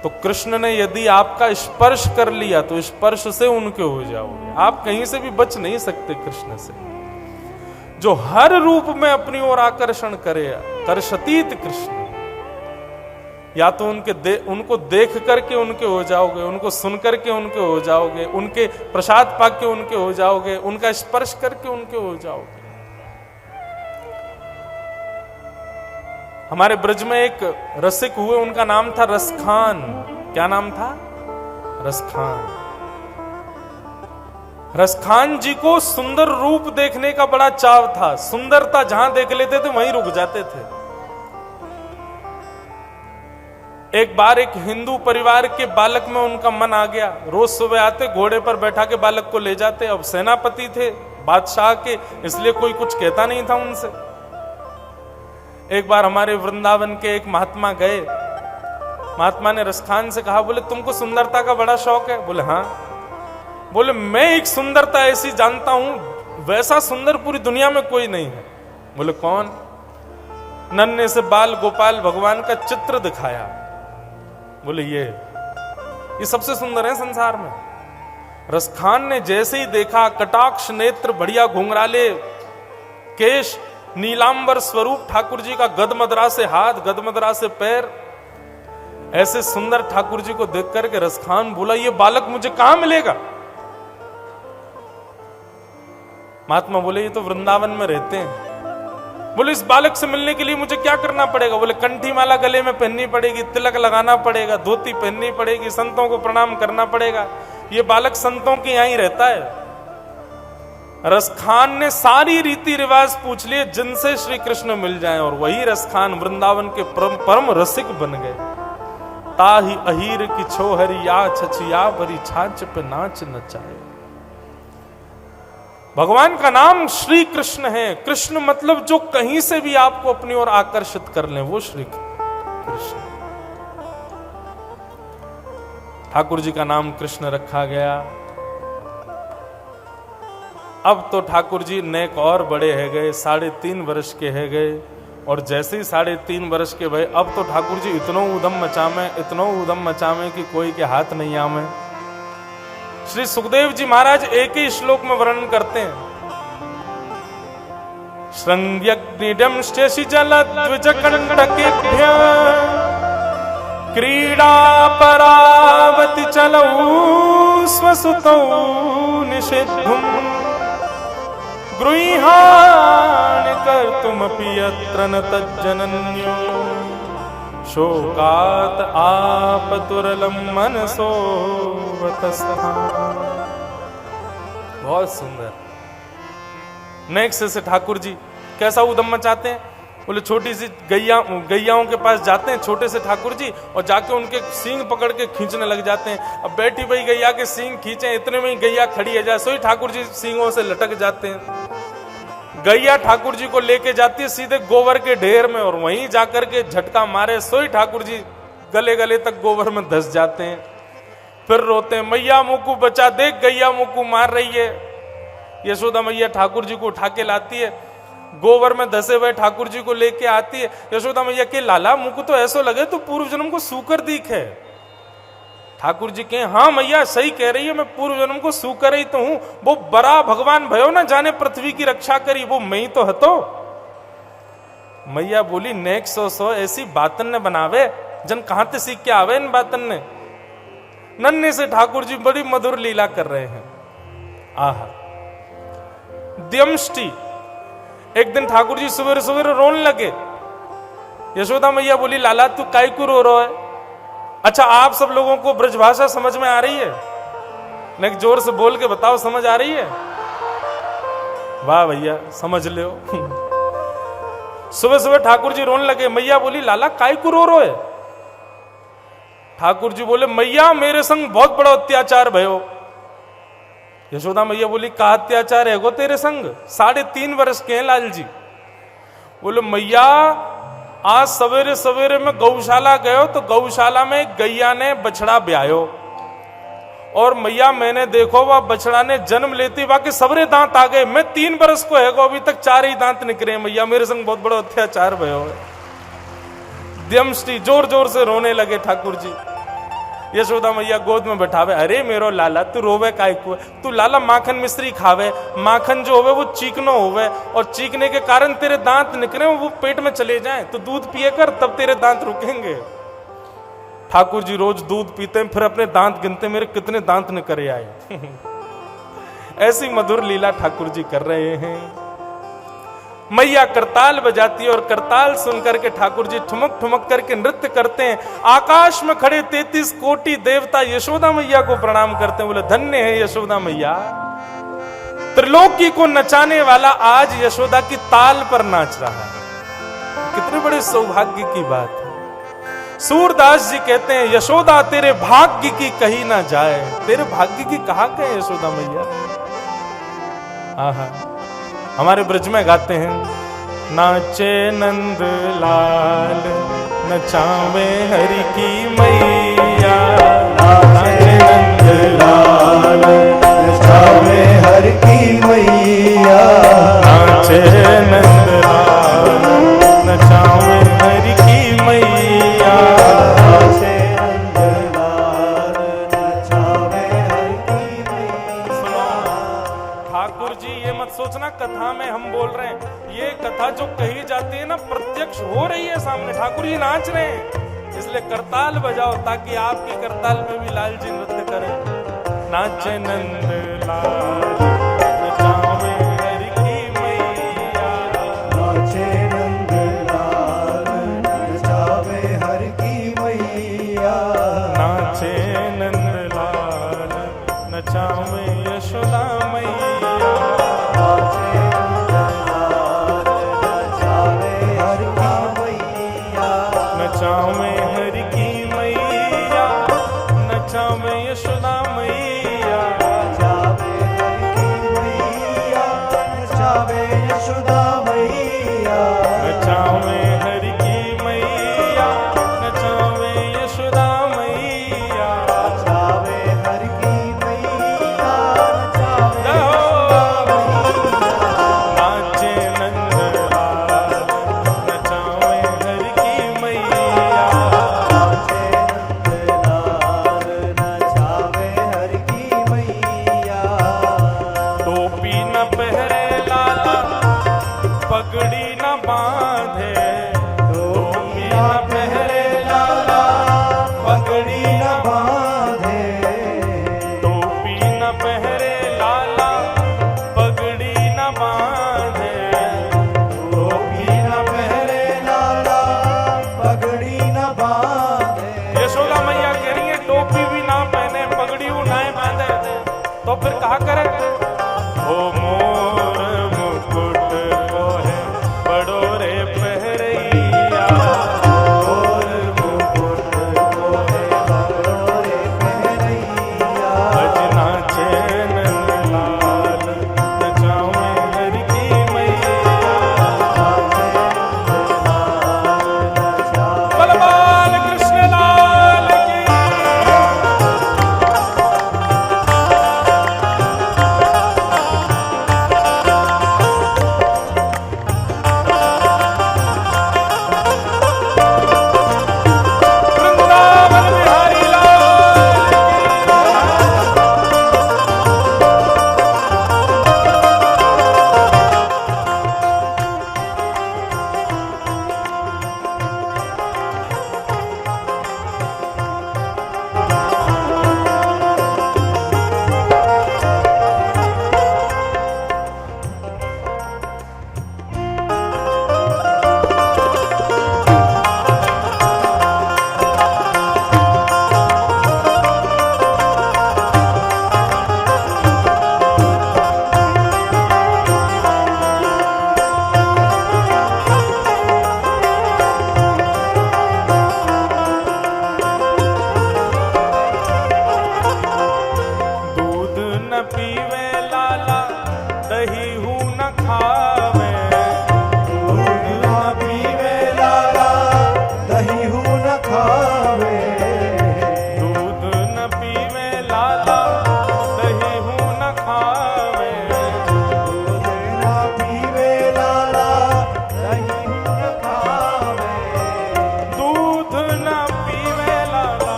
तो कृष्ण ने यदि आपका स्पर्श कर लिया तो स्पर्श से उनके हो जाओगे। आप कहीं से भी बच नहीं सकते कृष्ण से। जो हर रूप में अपनी ओर आकर्षण करे, कर्षतीत कृष्ण। या तो उनको देख करके उनके हो जाओगे, उनको सुन करके उनके हो जाओगे, उनके प्रसाद पाक के उनके हो जाओगे, उनका स्पर्श करके उनके हो जाओगे। हमारे ब्रज में एक रसिक हुए, उनका नाम था रसखान। क्या नाम था? रसखान। रसखान जी को सुंदर रूप देखने का बड़ा चाव था। सुंदरता जहां देख लेते थे वहीं रुक जाते थे। एक बार एक हिंदू परिवार के बालक में उनका मन आ गया। रोज सुबह आते, घोड़े पर बैठा के बालक को ले जाते। अब सेनापति थे बादशाह के, इसलिए कोई कुछ कहता नहीं था उनसे। एक बार हमारे वृंदावन के एक महात्मा गए। महात्मा ने रसखान से कहा, बोले तुमको सुंदरता का बड़ा शौक है? बोले हाँ। बोले मैं एक सुंदरता ऐसी जानता हूं, वैसा सुंदर पूरी दुनिया में कोई नहीं है। बोले कौन? नन्हे से बाल गोपाल भगवान का चित्र दिखाया। बोले ये सबसे सुंदर है संसार में। रसखान ने जैसे ही देखा, कटाक्ष नेत्र, बढ़िया घुंघराले केश, नीलांबर स्वरूप ठाकुर जी का, गदमदरा से हाथ, गदमदरा से पैर, ऐसे सुंदर ठाकुर जी को देख करके रसखान बोला, ये बालक मुझे कहां मिलेगा? महात्मा बोले ये तो वृंदावन में रहते हैं। बोले इस बालक से मिलने के लिए मुझे क्या करना पड़ेगा? बोले कंठी माला गले में पहननी पड़ेगी, तिलक लगाना पड़ेगा, धोती पहननी पड़ेगी, संतों को प्रणाम करना पड़ेगा। ये बालक संतों के यहां ही रहता है। रसखान ने सारी रीति रिवाज पूछ लिए जिनसे श्री कृष्ण मिल जाएं, और वही रसखान वृंदावन के परम रसिक बन गए। ताही अहीर की छोहरी या छछिया भरी छाछ पे नाच नचाए। भगवान का नाम श्री कृष्ण है। कृष्ण मतलब जो कहीं से भी आपको अपनी ओर आकर्षित कर लें, वो श्री कृष्ण। ठाकुर जी का नाम कृष्ण रखा गया। अब तो ठाकुर जी नेक और बड़े है गए, 3.5 वर्ष के है गए, और जैसे ही 3.5 वर्ष के भय, अब तो ठाकुर जी इतनो उदम मचावे कि कोई के हाथ नहीं आवे। श्री सुखदेव जी महाराज एक ही श्लोक में वर्णन करते हैं, श्रृंग्यग्निडम शेषि जलद्विजकंटकेभ्य क्रीडा परावति चलौ स्वसुतौ निषिद्धुम गृहाण कर्तुमपि यत्र न तज्जनन्यो शोकात आपतुरलम मनसो वतस्था। बहुत सुंदर। नेक्स्ट से ठाकुर जी कैसा उदम मचाते हैं? बोले छोटी सी गैयाओं के पास जाते हैं छोटे से ठाकुर जी, और जाके उनके सींग पकड़ के खींचने लग जाते हैं। अब बैठी भाई गैया के सींग खींचे, इतने में ही गैया खड़ी है जाए, सोई ठाकुर जी सींगों से लटक जाते हैं। गैया ठाकुर जी को लेके जाती है सीधे गोबर के ढेर में, और वहीं जाकर के झटका मारे, सोई ठाकुर जी गले गले तक गोबर में धस जाते हैं। फिर रोते हैं, मैया मुकु बचा, देख गैया मुकु मार रही है। यशोदा मैया ठाकुर जी को उठा के लाती है, गोबर में धसे हुए ठाकुर जी को लेके आती है। यशोदा मैया के लाला मुकु तो ऐसा लगे तो पूर्व जन्म को सूकर दीख है। ठाकुर जी कहे, हाँ मैया सही कह रही है, मैं पूर्व जन्म को सूकर ही तो हूं। वो बड़ा भगवान भयो ना जाने पृथ्वी की रक्षा करी, वो मैं ही तो हतो। मैया बोली, नेक सो ऐसी बातन ने बनावे, जन कहां से सीख के आवे इन बातन ने। नन्हे से ठाकुर जी बड़ी मधुर लीला कर रहे हैं। आहा। द्यमष्टि, एक दिन ठाकुर जी सवेरे सवेरे रोने लगे। यशोदा मैया बोली, लाला तू काहे को रो रहा है? अच्छा आप सब लोगों को ब्रजभाषा समझ में आ रही है? नेक जोर से बोल के बताओ, समझ आ रही है? वाह भैया समझ लो। सुबह सुबह ठाकुर जी रोने लगे। मैया बोली, लाला काहे को रो रहे? ठाकुर जी बोले, मैया मेरे संग बहुत बड़ा अत्याचार भयो। यशोदा मैया बोली, का अत्याचार है गो तेरे संग? 3.5 वर्ष के हैं लाल जी। बोले, मैया आज सवेरे सवेरे में गौशाला गयो तो गौशाला में गैया ने बछड़ा ब्यायो, और मैया मैंने देखो वह बछड़ा ने जन्म लेते बाकी सबरे दांत आ गए। मैं 3 वर्ष को है गो, अभी तक 4 ही दांत निकले। मैया मेरे संग बहुत बड़ा अत्याचार भयो है। द्यमष्टि जोर जोर से रोने लगे ठाकुर जी। यशोदा मैया गोद में बैठावे, अरे मेरो लाला तू रोवे काहे को? तू लाला माखन मिश्री खावे, माखन जो होवे वो चीकनो होवे, और चीकने के कारण तेरे दांत निकले वो पेट में चले जाएं, तो दूध पिए कर तब तेरे दांत रुकेंगे। ठाकुर जी रोज दूध पीते हैं, फिर अपने दांत गिनते, मेरे कितने दांत निकले आए। ऐसी मधुर लीला ठाकुर जी कर रहे हैं। मैया करताल बजाती है, और करताल सुनकर के ठाकुर जी ठुमक ठुमक करके नृत्य करते हैं। आकाश में खड़े 33 कोटि देवता यशोदा मैया को प्रणाम करते हैं। बोले, धन्य है यशोदा मैया, त्रिलोकी को नचाने वाला आज यशोदा की ताल पर नाच रहा है। कितने बड़े सौभाग्य की बात है। सूरदास जी कहते हैं, यशोदा तेरे भाग्य की कही ना जाए। तेरे भाग्य की कहा कहे यशोदा मैया? आहा। हमारे ब्रज में गाते हैं, नाचे नंद लाल नचावे हरि की मैया, नाचे नंद लाल नचावे हरि की मैया, नाचे नंद लाल नचावे हरि की मैया, नाचे नंद लाल नचावे हरि की मैया। ठाकुर जी ये मत सोचना कथा में हम बोल रहे हैं, ये कथा जो कही जाती है ना प्रत्यक्ष हो रही है सामने। ठाकुर जी नाच रहे हैं, इसलिए करताल बजाओ ताकि आपकी करताल में भी लाल जी नृत्य करें। नाचे नंद लाल नचावे हरि की मैया, नाचे फिर कहा करे, ओ मोर मुकुट को है बड़ो रे पहरैया, मोर मुकुट को है बड़ो रे पहरैया, अज नाचे नंदलाल नचावे हर की मैया, बलवान कृष्ण लाल की। वृंदावन बिहारी लाल की। दूध न पीवे लाला, दही हूँ न खावे, दूध न पीवे लाला, दही हूँ न खावे, दूध न पीवे लाला, दही हूँ न खावे, दूध न पीवे लाला, दही हूँ न खावे, दूध न पीवे लाला,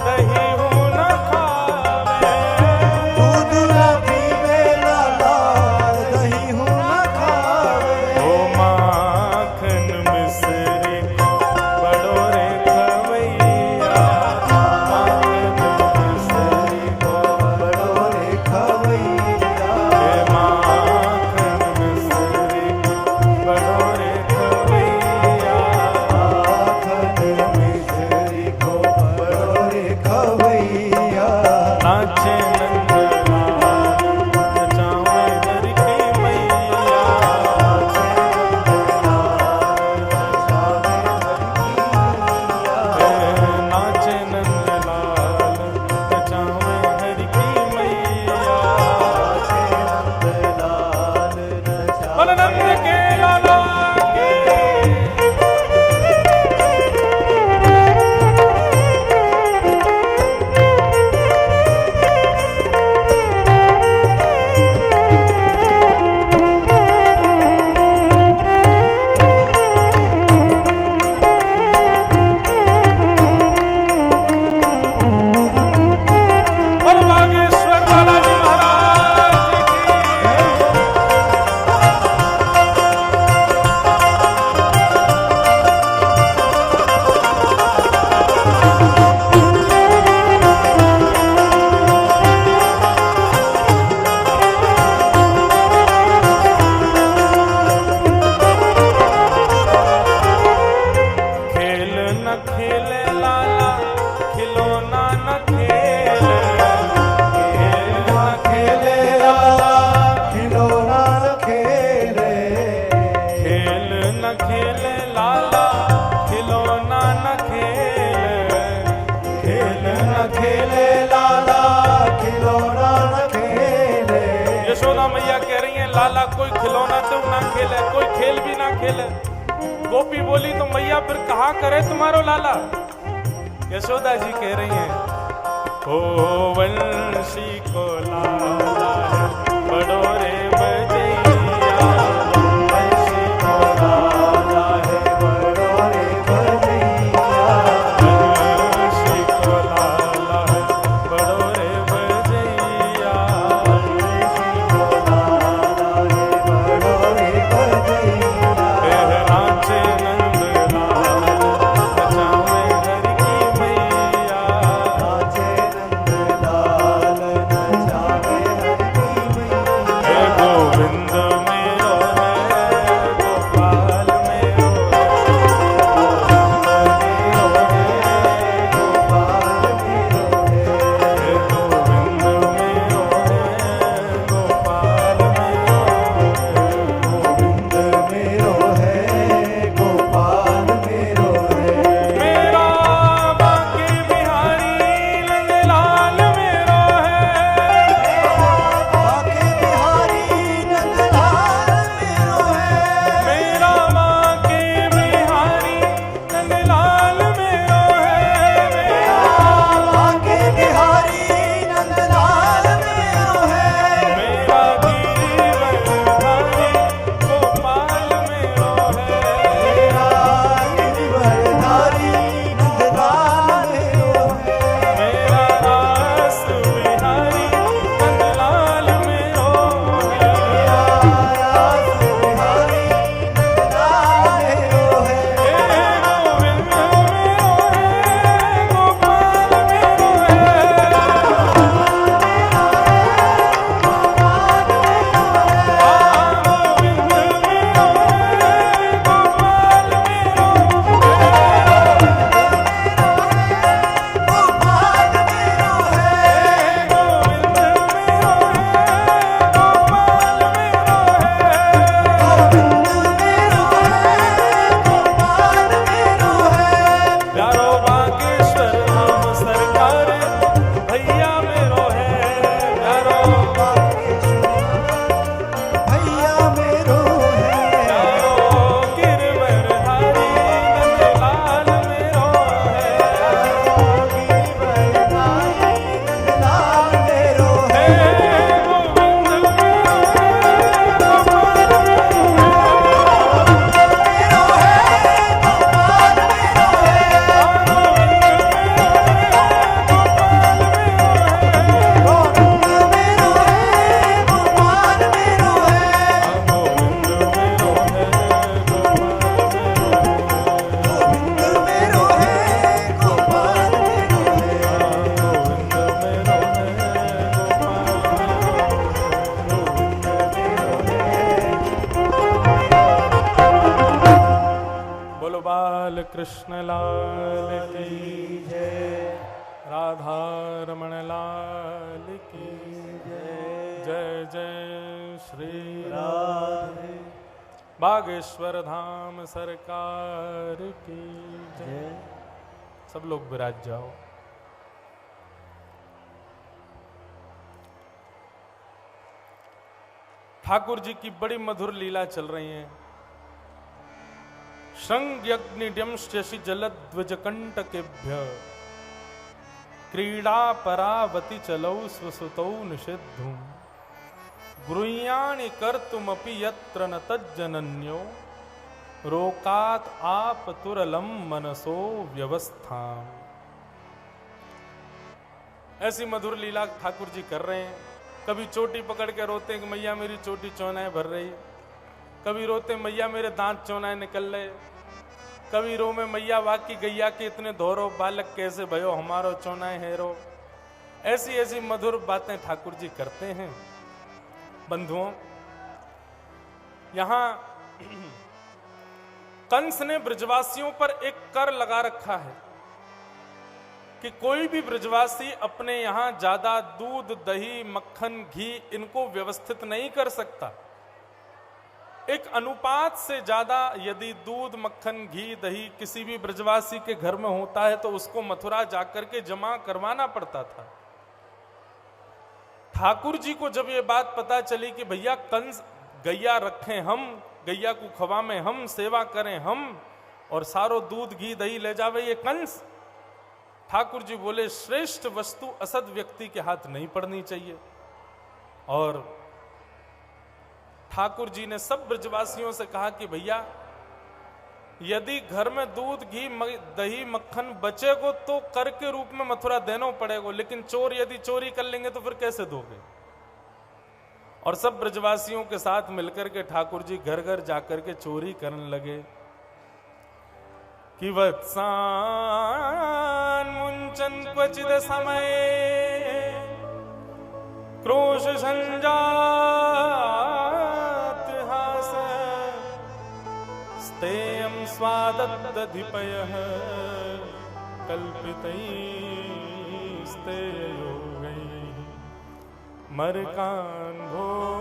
दही हूँ न खावे, दूध न पीवे लाला, दही हूँ न खावे, ओ माखन मिश्री को बड़ो रे खवैया, माखन मिश्री को बड़ो रे खवैया, हे माखन मिश्री को बड़ो रे खवैया, माखन मिश्री को बड़ो रे खवैया, नाचे नंदलाल नचावे हर की मैया, नाचे नंदलाल नचावे हर की मैया, बोल नंद के लाला की। बोल बागेश्वर बालाजी महाराज की। खेल न खेले लाला, खिलौना न खेले, खेल न खेले लाला, खिलौना न खेले, खेल न खेले लाला, खिलौना न खेले, खेल न खेले लाला, खिलौना न खेले, यशोदा मैया कह रही है लाला कोई खिलौना तो ना खेले, कोई खेल भी ना खेले। गोपी बोली तो मैया फिर कहा करे तुम्हारो लाला। यशोदा जी कह रही हैं, ओ वंशी को लाला है बड़ो रे बजैया, वंशी को लाला है बड़ो रे बजैया, वंशी को लाला है बड़ो रे बजैया, वंशी को लाला है बड़ो रे बजैया, नाचे नंदलाल नचावे हर की मैया, नाचे नंदलाल नचावे हर कृष्ण लाल की जय राधा रमण लाल की जय जय जय श्री राधे बागेश्वर धाम सरकार की जय। जय सब लोग विराज जाओ। ठाकुर जी की बड़ी मधुर लीला चल रही है। श्रृंग्यग्निड्यंश्यसि जलध्वजकंटकेभ्य क्रीडा परावति चलौ स्वसुतौ निषिद्धुं गृह्याणि कर्तुमपि यत्र न तज्जनन्यो रोकात आपतुरलं मनसो व्यवस्थाम्। ऐसी मधुर लीला ठाकुर जी कर रहे हैं। कभी चोटी पकड़ के रोते हैं कि मैया मेरी चोटी चौनाएं भर रही, कभी रोते मैया मेरे दांत चौनाएं निकल रहे, कभी रो में मैया वाकी गैया के इतने धोरो बालक कैसे भयो हमारो चौनाएं हेरो। ऐसी ऐसी मधुर बातें ठाकुर जी करते हैं। बंधुओं, यहां कंस ने ब्रजवासियों पर एक कर लगा रखा है कि कोई भी ब्रजवासी अपने यहां ज्यादा दूध दही मक्खन घी इनको व्यवस्थित नहीं कर सकता। एक अनुपात से ज्यादा यदि दूध मक्खन घी दही किसी भी ब्रजवासी के घर में होता है तो उसको मथुरा जाकर के जमा करवाना पड़ता था। ठाकुर जी को जब ये बात पता चली कि भैया कंस गैया रखें हम, गैया को खवा में हम, सेवा करें हम और सारो दूध घी दही ले जावे ये कंस, ठाकुर जी बोले श्रेष्ठ वस्तु असद व्यक्ति के हाथ नहीं पड़नी चाहिए। और ठाकुर जी ने सब ब्रजवासियों से कहा कि भैया यदि घर में दूध घी दही मक्खन बचेगो तो कर के रूप में मथुरा देना पड़ेगा, लेकिन चोर यदि चोरी कर लेंगे तो फिर कैसे दोगे। और सब ब्रजवासियों के साथ मिलकर के ठाकुर जी घर घर जाकर के चोरी करने लगे कि वत्सान मुंचन क्वचिद समय क्रोश संजात हास स्तेयं स्वादद्धिपयः कल्पितैस्तेयोगैः मरकान् भोक्ष्यन्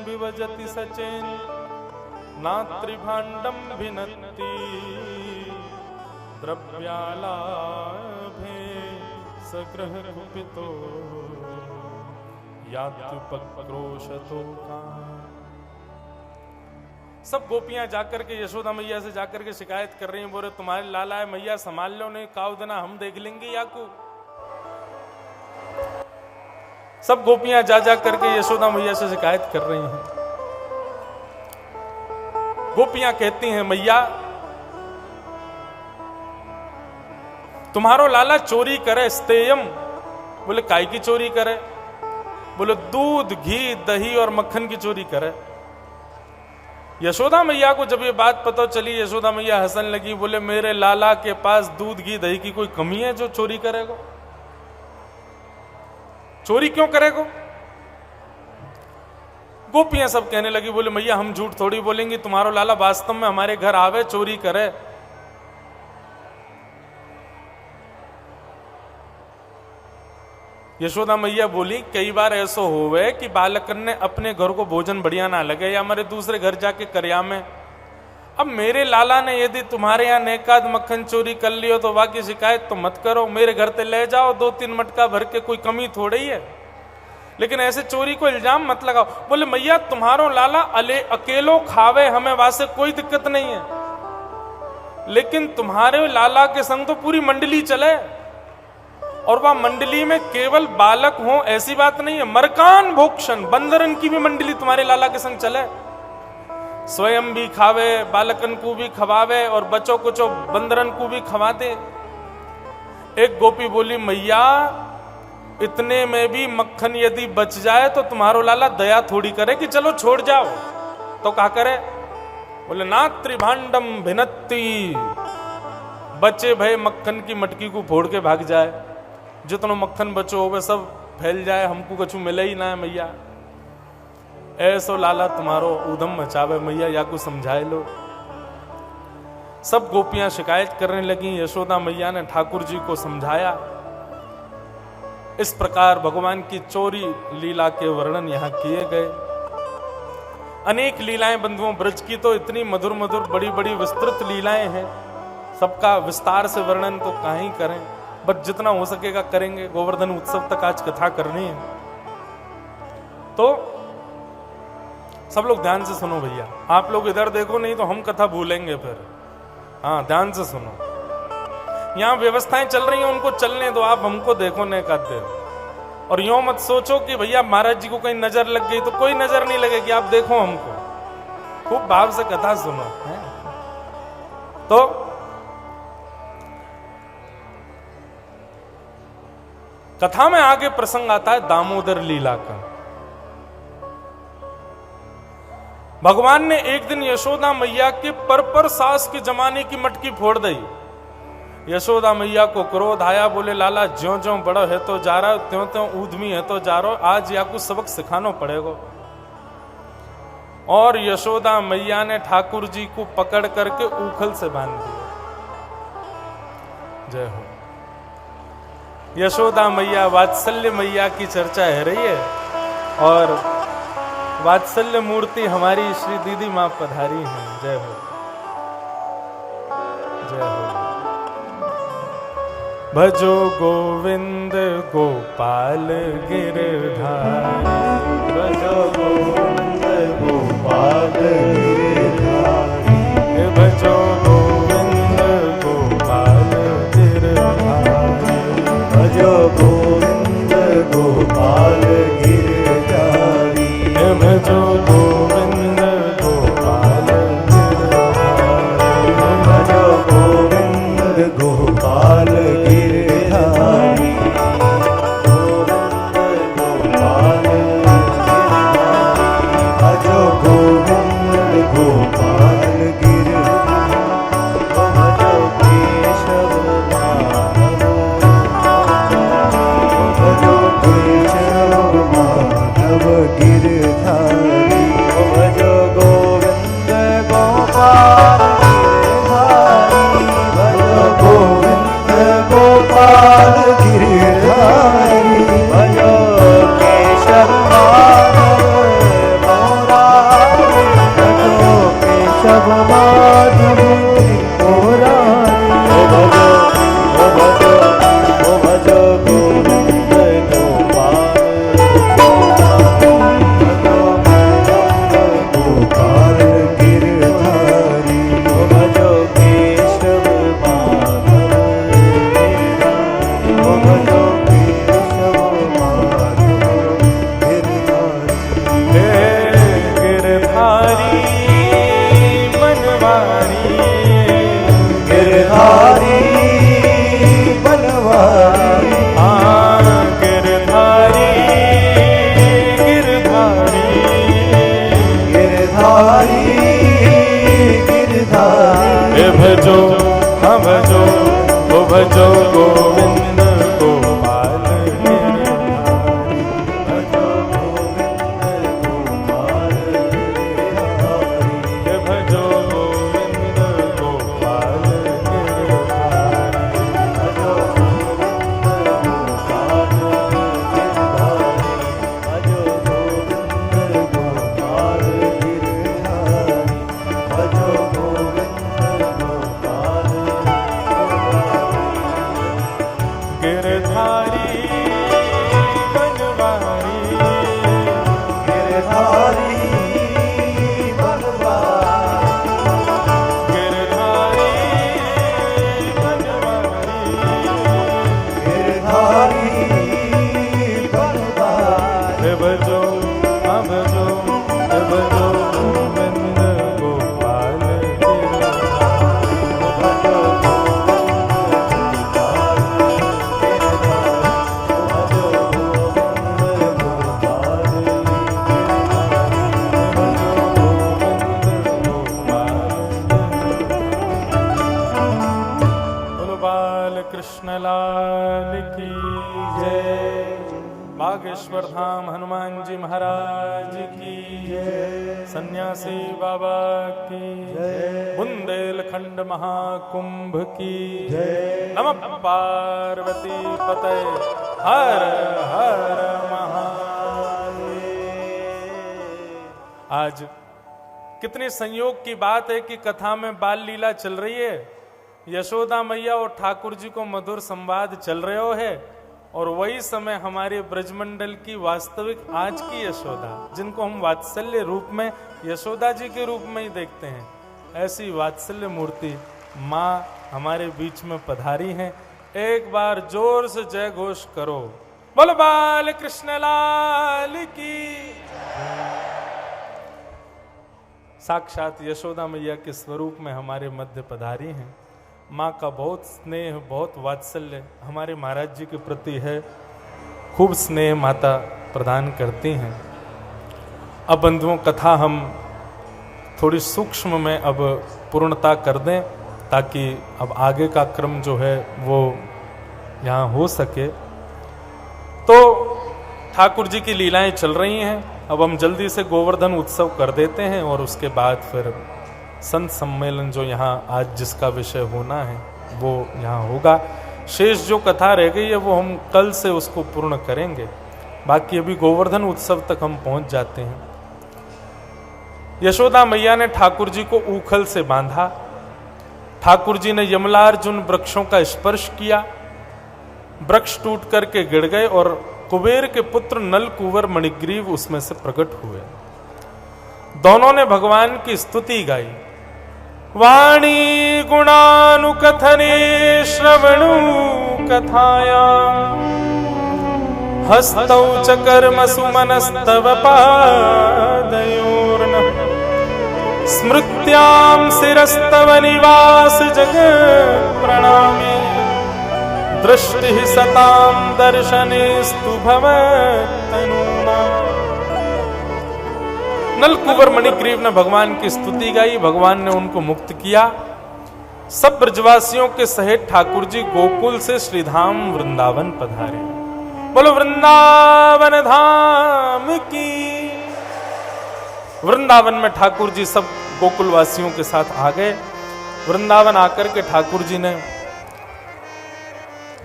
विभजति सचेन नात्रिभाण्डं भिनत्ति द्रव्यालाभे सगृह कुपितो यात्युपक्रोशतो का। सब गोपियां जाकर के यशोदा मैया से जाकर के शिकायत कर रही हैं, बोले तुम्हारे लाला है मैया संभाल लो, नहीं काव देना हम देख लेंगे याकू। सब गोपियां जा जा करके यशोदा मैया से शिकायत कर रही हैं। गोपियां कहती हैं मैया तुम्हारो लाला चोरी करे स्तेयम। बोले काय की चोरी करे? बोले दूध घी दही और मक्खन की चोरी करे। यशोदा मैया को जब ये बात पता चली, यशोदा मैया हंसने लगी, बोले मेरे लाला के पास दूध घी दही की कोई कमी है जो चोरी करेगा? चोरी क्यों करेगा? गोपियां सब कहने लगी, बोले मैया हम झूठ थोड़ी बोलेंगे, तुम्हारा लाला वास्तव में हमारे घर आवे चोरी करे। यशोदा मैया बोली कई बार ऐसा होवे कि बालकन ने अपने घर को भोजन बढ़िया ना लगे या हमारे दूसरे घर जाके करया में। अब मेरे लाला ने यदि तुम्हारे यहाँ नेकाद मक्खन चोरी कर लियो तो बाकी शिकायत तो मत करो, मेरे घर ते ले जाओ 2-3 मटका भर के, कोई कमी थोड़ी है, लेकिन ऐसे चोरी को इल्जाम मत लगाओ। बोले मैया तुम्हारो लाला अकेलो खावे हमें वासे कोई दिक्कत नहीं है, लेकिन तुम्हारे लाला के संग तो पूरी मंडली चले, और वह मंडली में केवल बालक हो ऐसी बात नहीं है, मरकान भोक्षण बंदरन की भी मंडली तुम्हारे लाला के संग चले, स्वयं भी खावे, बालकन को भी खवावे और बच्चों को जो बंदरन को भी खवा दे। एक गोपी बोली मैया इतने में भी मक्खन यदि बच जाए तो तुम्हारो लाला दया थोड़ी करे कि चलो छोड़ जाओ, तो क्या करे? बोले ना त्रिभांडम भिनत्ति, बच्चे भय मक्खन की मटकी को फोड़ के भाग जाए, जितना मक्खन बचो हो सब फैल जाए, हमको कछु मिले ही ना है मैया। ऐसो लाला तुम्हारो उधम मचावे मैया, या को समझाए लो। सब गोपियां शिकायत करने लगी। यशोदा मैया ने ठाकुर जी को समझाया। इस प्रकार भगवान की चोरी लीला के वर्णन यहां किए गए। अनेक लीलाएं बंधुओं, ब्रज की तो इतनी मधुर मधुर बड़ी बड़ी विस्तृत लीलाएं हैं, सबका विस्तार से वर्णन तो कहीं करें, बस जितना हो सकेगा करेंगे। गोवर्धन उत्सव तक आज कथा करनी है, तो सब लोग ध्यान से सुनो भैया। आप लोग इधर देखो, नहीं तो हम कथा भूलेंगे फिर। हाँ, ध्यान से सुनो। यहां व्यवस्थाएं चल रही हैं, उनको चलने दो, आप हमको देखो नहीं कहते। और यूं मत सोचो कि भैया महाराज जी को कहीं नजर लग गई, तो कोई नजर नहीं लगेगी, आप देखो हमको, खूब भाव से कथा सुनो। तो कथा में आगे प्रसंग आता है दामोदर लीला का। भगवान ने एक दिन यशोदा मैया के पर सास के जमाने की मटकी फोड़ दी। यशोदा मैया को क्रोध आया, बोले लाला ज्यों ज्यों बड़ा है तो जा रहा, त्यों त्यों ऊधमी है तो जा रहा, आज या कुछ सबक सिखाना पड़ेगा। और यशोदा मैया ने ठाकुर जी को पकड़ करके उखल से बांध दिया। जय हो। यशोदा मैया वात्सल्य मैया की चर्चा है रही है, और वात्सल्य मूर्ति हमारी श्री दीदी मां पधारी हैं। जय हो, जय हो। भजो गोविंद गोपाल गिरधारी, भजो गोविंद गोपाल गिरधारी, भजो गोविंद गोपाल गिरधारी, भजो गोविंद गोपाल गिरधारी, भजो गोविंद गोपाल गिरधारी, भजो गोविंद गोपाल गिरधारी, भजो गोविंद गोपाल गिरधारी, भजो केशव माधव, भजो केशव माधव गिरधारी, भजो गोविंद गोपाल गिरधारी, भजो गोविंद गोपाल गिरधारी, भजो केशव माधव मोरारी, भजो केशव माधव मोरारी, भजो गोविंद गोपाल गोपाल गिरधारी, भजो केशव माधव, भजो केशव माधव गिरधारी, गिरधारी बनवारी, गिरधारी बनवारी, गिरधारी गिरधारी, गिरधारी गिरधारी, भजो हाँ भजो, ओ भजो गोविंद गोपाल गिरधारी, भजो गोविंद गोपाल गिरधारी, भजो गोविंद गोपाल गिरधारी, भजो गोविंद गोपाल गिरधारी, भजो गोविंद गोपाल गिरधारी, भजो गोविंद गोपाल गिरधारी बनवारी, गिरधारी बनवारी, गिरधारी बनवारी, गिरधारी बनवारी, भजो हाँ भजो, भजो गोविंद गोपाल गिरधारी, भजो गोविंद गोपाल कृष्ण लाल की जय। बागेश्वर बागेश्वर धाम हनुमान जी महाराज की जय, सन्यासी बाबा की जय, बुंदेलखंड महाकुंभ की जय। नमः पार्वती पते हर हर महादेव। आज कितने संयोग की बात है कि कथा में बाल लीला चल रही है, यशोदा मैया और ठाकुर जी को मधुर संवाद चल रहे हो है, और वही समय हमारे ब्रजमंडल की वास्तविक आज की यशोदा, जिनको हम वात्सल्य रूप में यशोदा जी के रूप में ही देखते हैं, ऐसी वात्सल्य मूर्ति माँ हमारे बीच में पधारी हैं। एक बार जोर से जय घोष करो, बोलो बाल कृष्ण लाल की। साक्षात यशोदा मैया के स्वरूप में हमारे मध्य पधारी हैं। माँ का बहुत स्नेह, बहुत वात्सल्य हमारे महाराज जी के प्रति है। खूब स्नेह माता प्रदान करती हैं। अब बंधुओं, कथा हम थोड़ी सूक्ष्म में अब पूर्णता कर दें, ताकि अब आगे का क्रम जो है वो यहाँ हो सके। तो ठाकुर जी की लीलाएं चल रही हैं। अब हम जल्दी से गोवर्धन उत्सव कर देते हैं, और उसके बाद फिर संत सम्मेलन जो यहाँ आज जिसका विषय होना है वो यहाँ होगा। शेष जो कथा रह गई है वो हम कल से उसको पूर्ण करेंगे। बाकी अभी गोवर्धन उत्सव तक हम पहुंच जाते हैं। यशोदा मैया ने ठाकुर जी को ऊखल से बांधा। ठाकुर जी ने यमलार्जुन वृक्षों का स्पर्श किया। वृक्ष टूट करके गिर गए और कुबेर के पुत्र नल कुंवर मणिग्रीव उसमें से प्रकट हुए। दोनों ने भगवान की स्तुति गाई। वाणी गुणानुकथने श्रवणु कथाया, हस्तौ च कर्मसु मनस्तव पादयोर्न, स्मृत्यां शिरस्तव निवास जगत् प्रणामे, दृष्टि सतां दर्शनेस्तु भवत्तनूना। नल कुंवर मणिग्रीव ने भगवान की स्तुति गाई। भगवान ने उनको मुक्त किया। सब ब्रजवासियों के सहित ठाकुर जी गोकुल से श्रीधाम वृंदावन पधारे। बोलो वृंदावन धाम की। वृंदावन में ठाकुर जी सब गोकुल वासियों के साथ आ गए। वृंदावन आकर के ठाकुर जी ने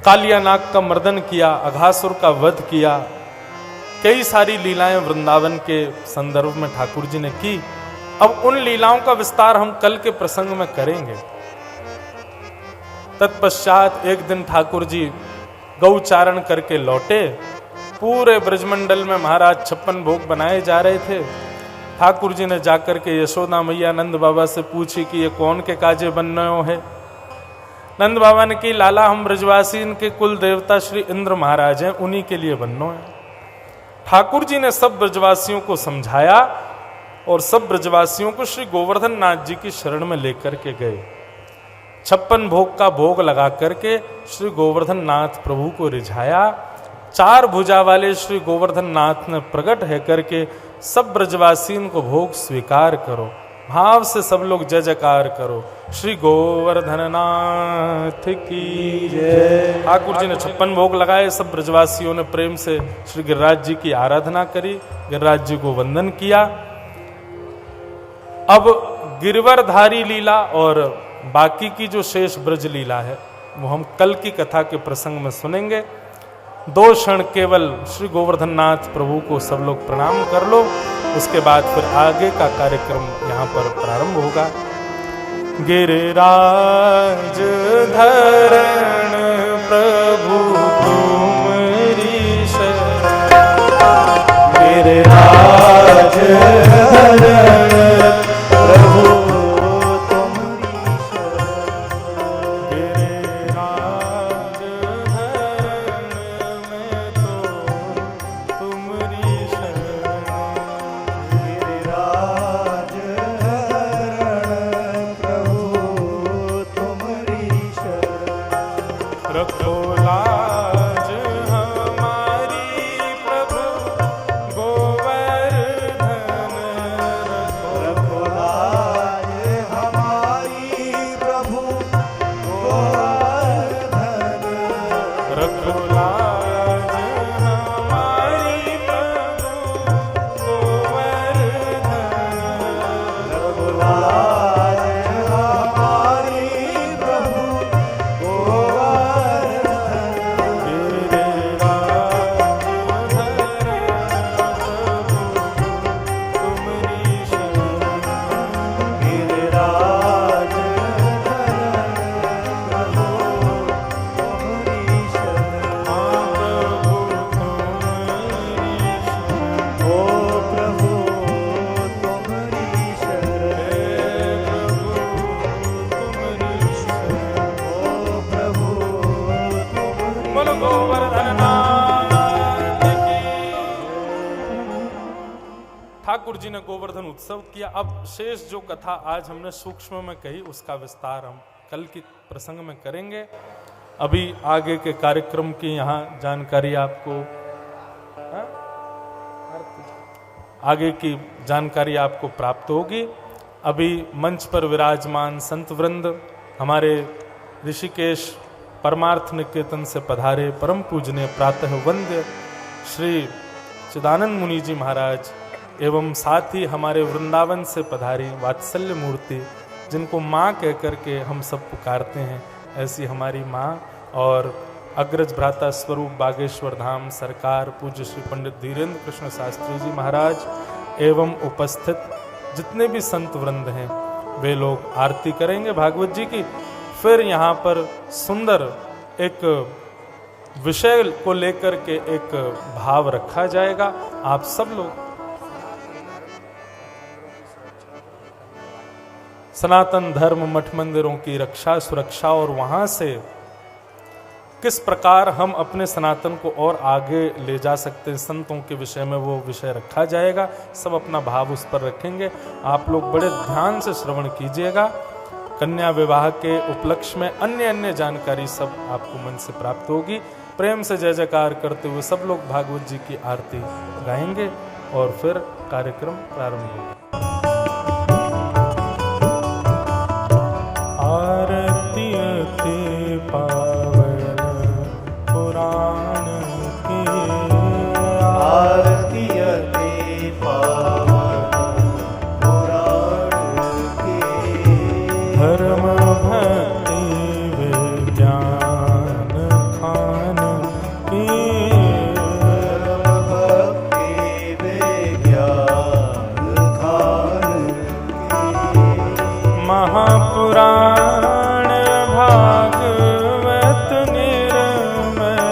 कालिया नाग का मर्दन किया, अघासुर का वध किया। कई सारी लीलाएं वृंदावन के संदर्भ में ठाकुर जी ने की। अब उन लीलाओं का विस्तार हम कल के प्रसंग में करेंगे। तत्पश्चात एक दिन ठाकुर जी गौचारण करके लौटे। पूरे ब्रजमंडल में महाराज 56 भोग बनाए जा रहे थे। ठाकुर जी ने जाकर के यशोदा मैया नंद बाबा से पूछी कि ये कौन के काजे बननो है। नंद बाबा ने की, लाला हम ब्रजवासी इनके कुल देवता श्री इंद्र महाराज हैं, उन्हीं के लिए बननो है। ठाकुर जी ने सब ब्रजवासियों को समझाया और सब ब्रजवासियों को श्री गोवर्धन नाथ जी की शरण में लेकर के गए। 56 भोग का भोग लगा करके श्री गोवर्धन नाथ प्रभु को रिझाया। 4 भुजा वाले श्री गोवर्धन नाथ ने प्रकट है करके सब ब्रजवासियों को भोग स्वीकार करो। भाव से सब लोग जय जयकार करो, श्री गोवर्धन नाथ की जय। ठाकुर जी ने 56 भोग लगाए। सब ब्रजवासियों ने प्रेम से श्री गिरिराज जी की आराधना करी, गिरिराज जी को वंदन किया। अब गिरवरधारी लीला और बाकी की जो शेष ब्रज लीला है वो हम कल की कथा के प्रसंग में सुनेंगे। 2 क्षण केवल श्री गोवर्धन नाथ प्रभु को सब लोग प्रणाम कर लो, उसके बाद फिर आगे का कार्यक्रम यहाँ पर प्रारंभ होगा। गिरिराज धरण प्रभु तुमरी शरण, गिरिराज धरण प्रभु तुमरी शरण, गिरिराज धरण में तो तुमरी शरण, गिरिराज धरण प्रभु तुमरी शरण। रखो लाज हमारी प्रभु गोवर्धन ठाकुर जी ने गोवर्धन उत्सव किया। अब शेष जो कथा आज हमने सूक्ष्म में कही उसका विस्तार हम कल की प्रसंग में करेंगे। अभी आगे के कार्यक्रम की यहाँ जानकारी आपको आगे की जानकारी आपको प्राप्त होगी। अभी मंच पर विराजमान संत वृंद हमारे ऋषिकेश परमार्थ निकेतन से पधारे परम पूजनीय प्रातः वंद्य श्री चिदानंद मुनि जी महाराज एवं साथ ही हमारे वृंदावन से पधारी वात्सल्य मूर्ति जिनको माँ कह करके हम सब पुकारते हैं, ऐसी हमारी माँ और अग्रज भ्राता स्वरूप बागेश्वर धाम सरकार पूज्य श्री पंडित धीरेन्द्र कृष्ण शास्त्री जी महाराज एवं उपस्थित जितने भी संत वृंद हैं वे लोग आरती करेंगे भागवत जी की। फिर यहाँ पर सुंदर एक विषय को लेकर के एक भाव रखा जाएगा। आप सब लोग सनातन धर्म मठ मंदिरों की रक्षा सुरक्षा और वहां से किस प्रकार हम अपने सनातन को और आगे ले जा सकते हैं, संतों के विषय में वो विषय रखा जाएगा। सब अपना भाव उस पर रखेंगे। आप लोग बड़े ध्यान से श्रवण कीजिएगा। कन्या विवाह के उपलक्ष्य में अन्य अन्य जानकारी सब आपको मन से प्राप्त होगी। प्रेम से जय जयकार करते हुए सब लोग भागवत जी की आरती गाएंगे और फिर कार्यक्रम प्रारंभ होगा। आरती अति पावन पुराण की, आरती अति पावन पुराण की, धर्म भक्ति विज्ञान खान की, धर्म भक्ति विज्ञान खान की, महापुराण भागवत निर्मल,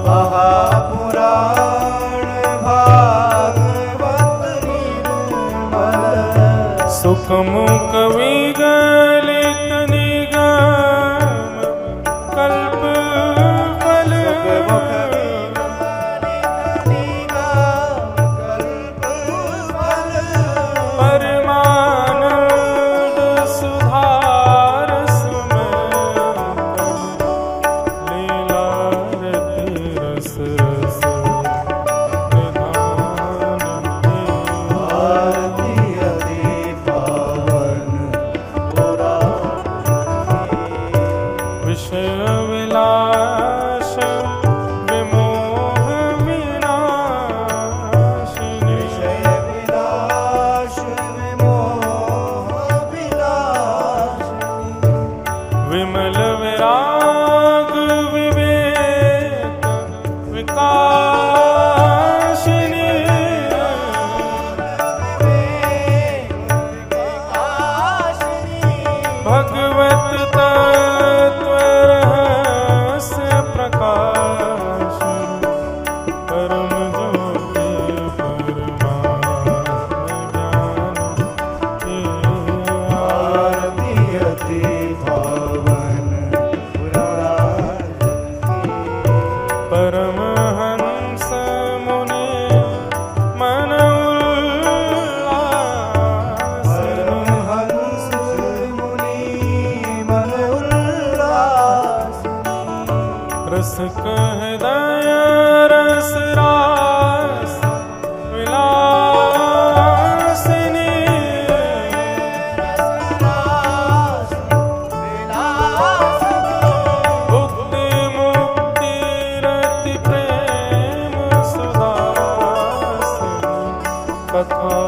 महापुराण भागवत निर्मल, सुखमुख विगलित निगम कल्प फल, परमानंद सुधार लीला रस आरती अति पावन पुराण की, विषय विलास विमोह विनाशिनी, विषय विलास विमोह विनाशिनी, विमल विराग विवेक विकासिनी, भगवत तत्व रहस्य प्रकाश, परम ज्योति परमात्म ज्ञान की, आरती अति पावन पुराण की, परमहंस मुनि मन उल्लास, परमहंस मुनि मन उल्लास, रस हृदय रस रास विलासिनी, भुक्ति मुक्ति रति प्रेम सुदास कथा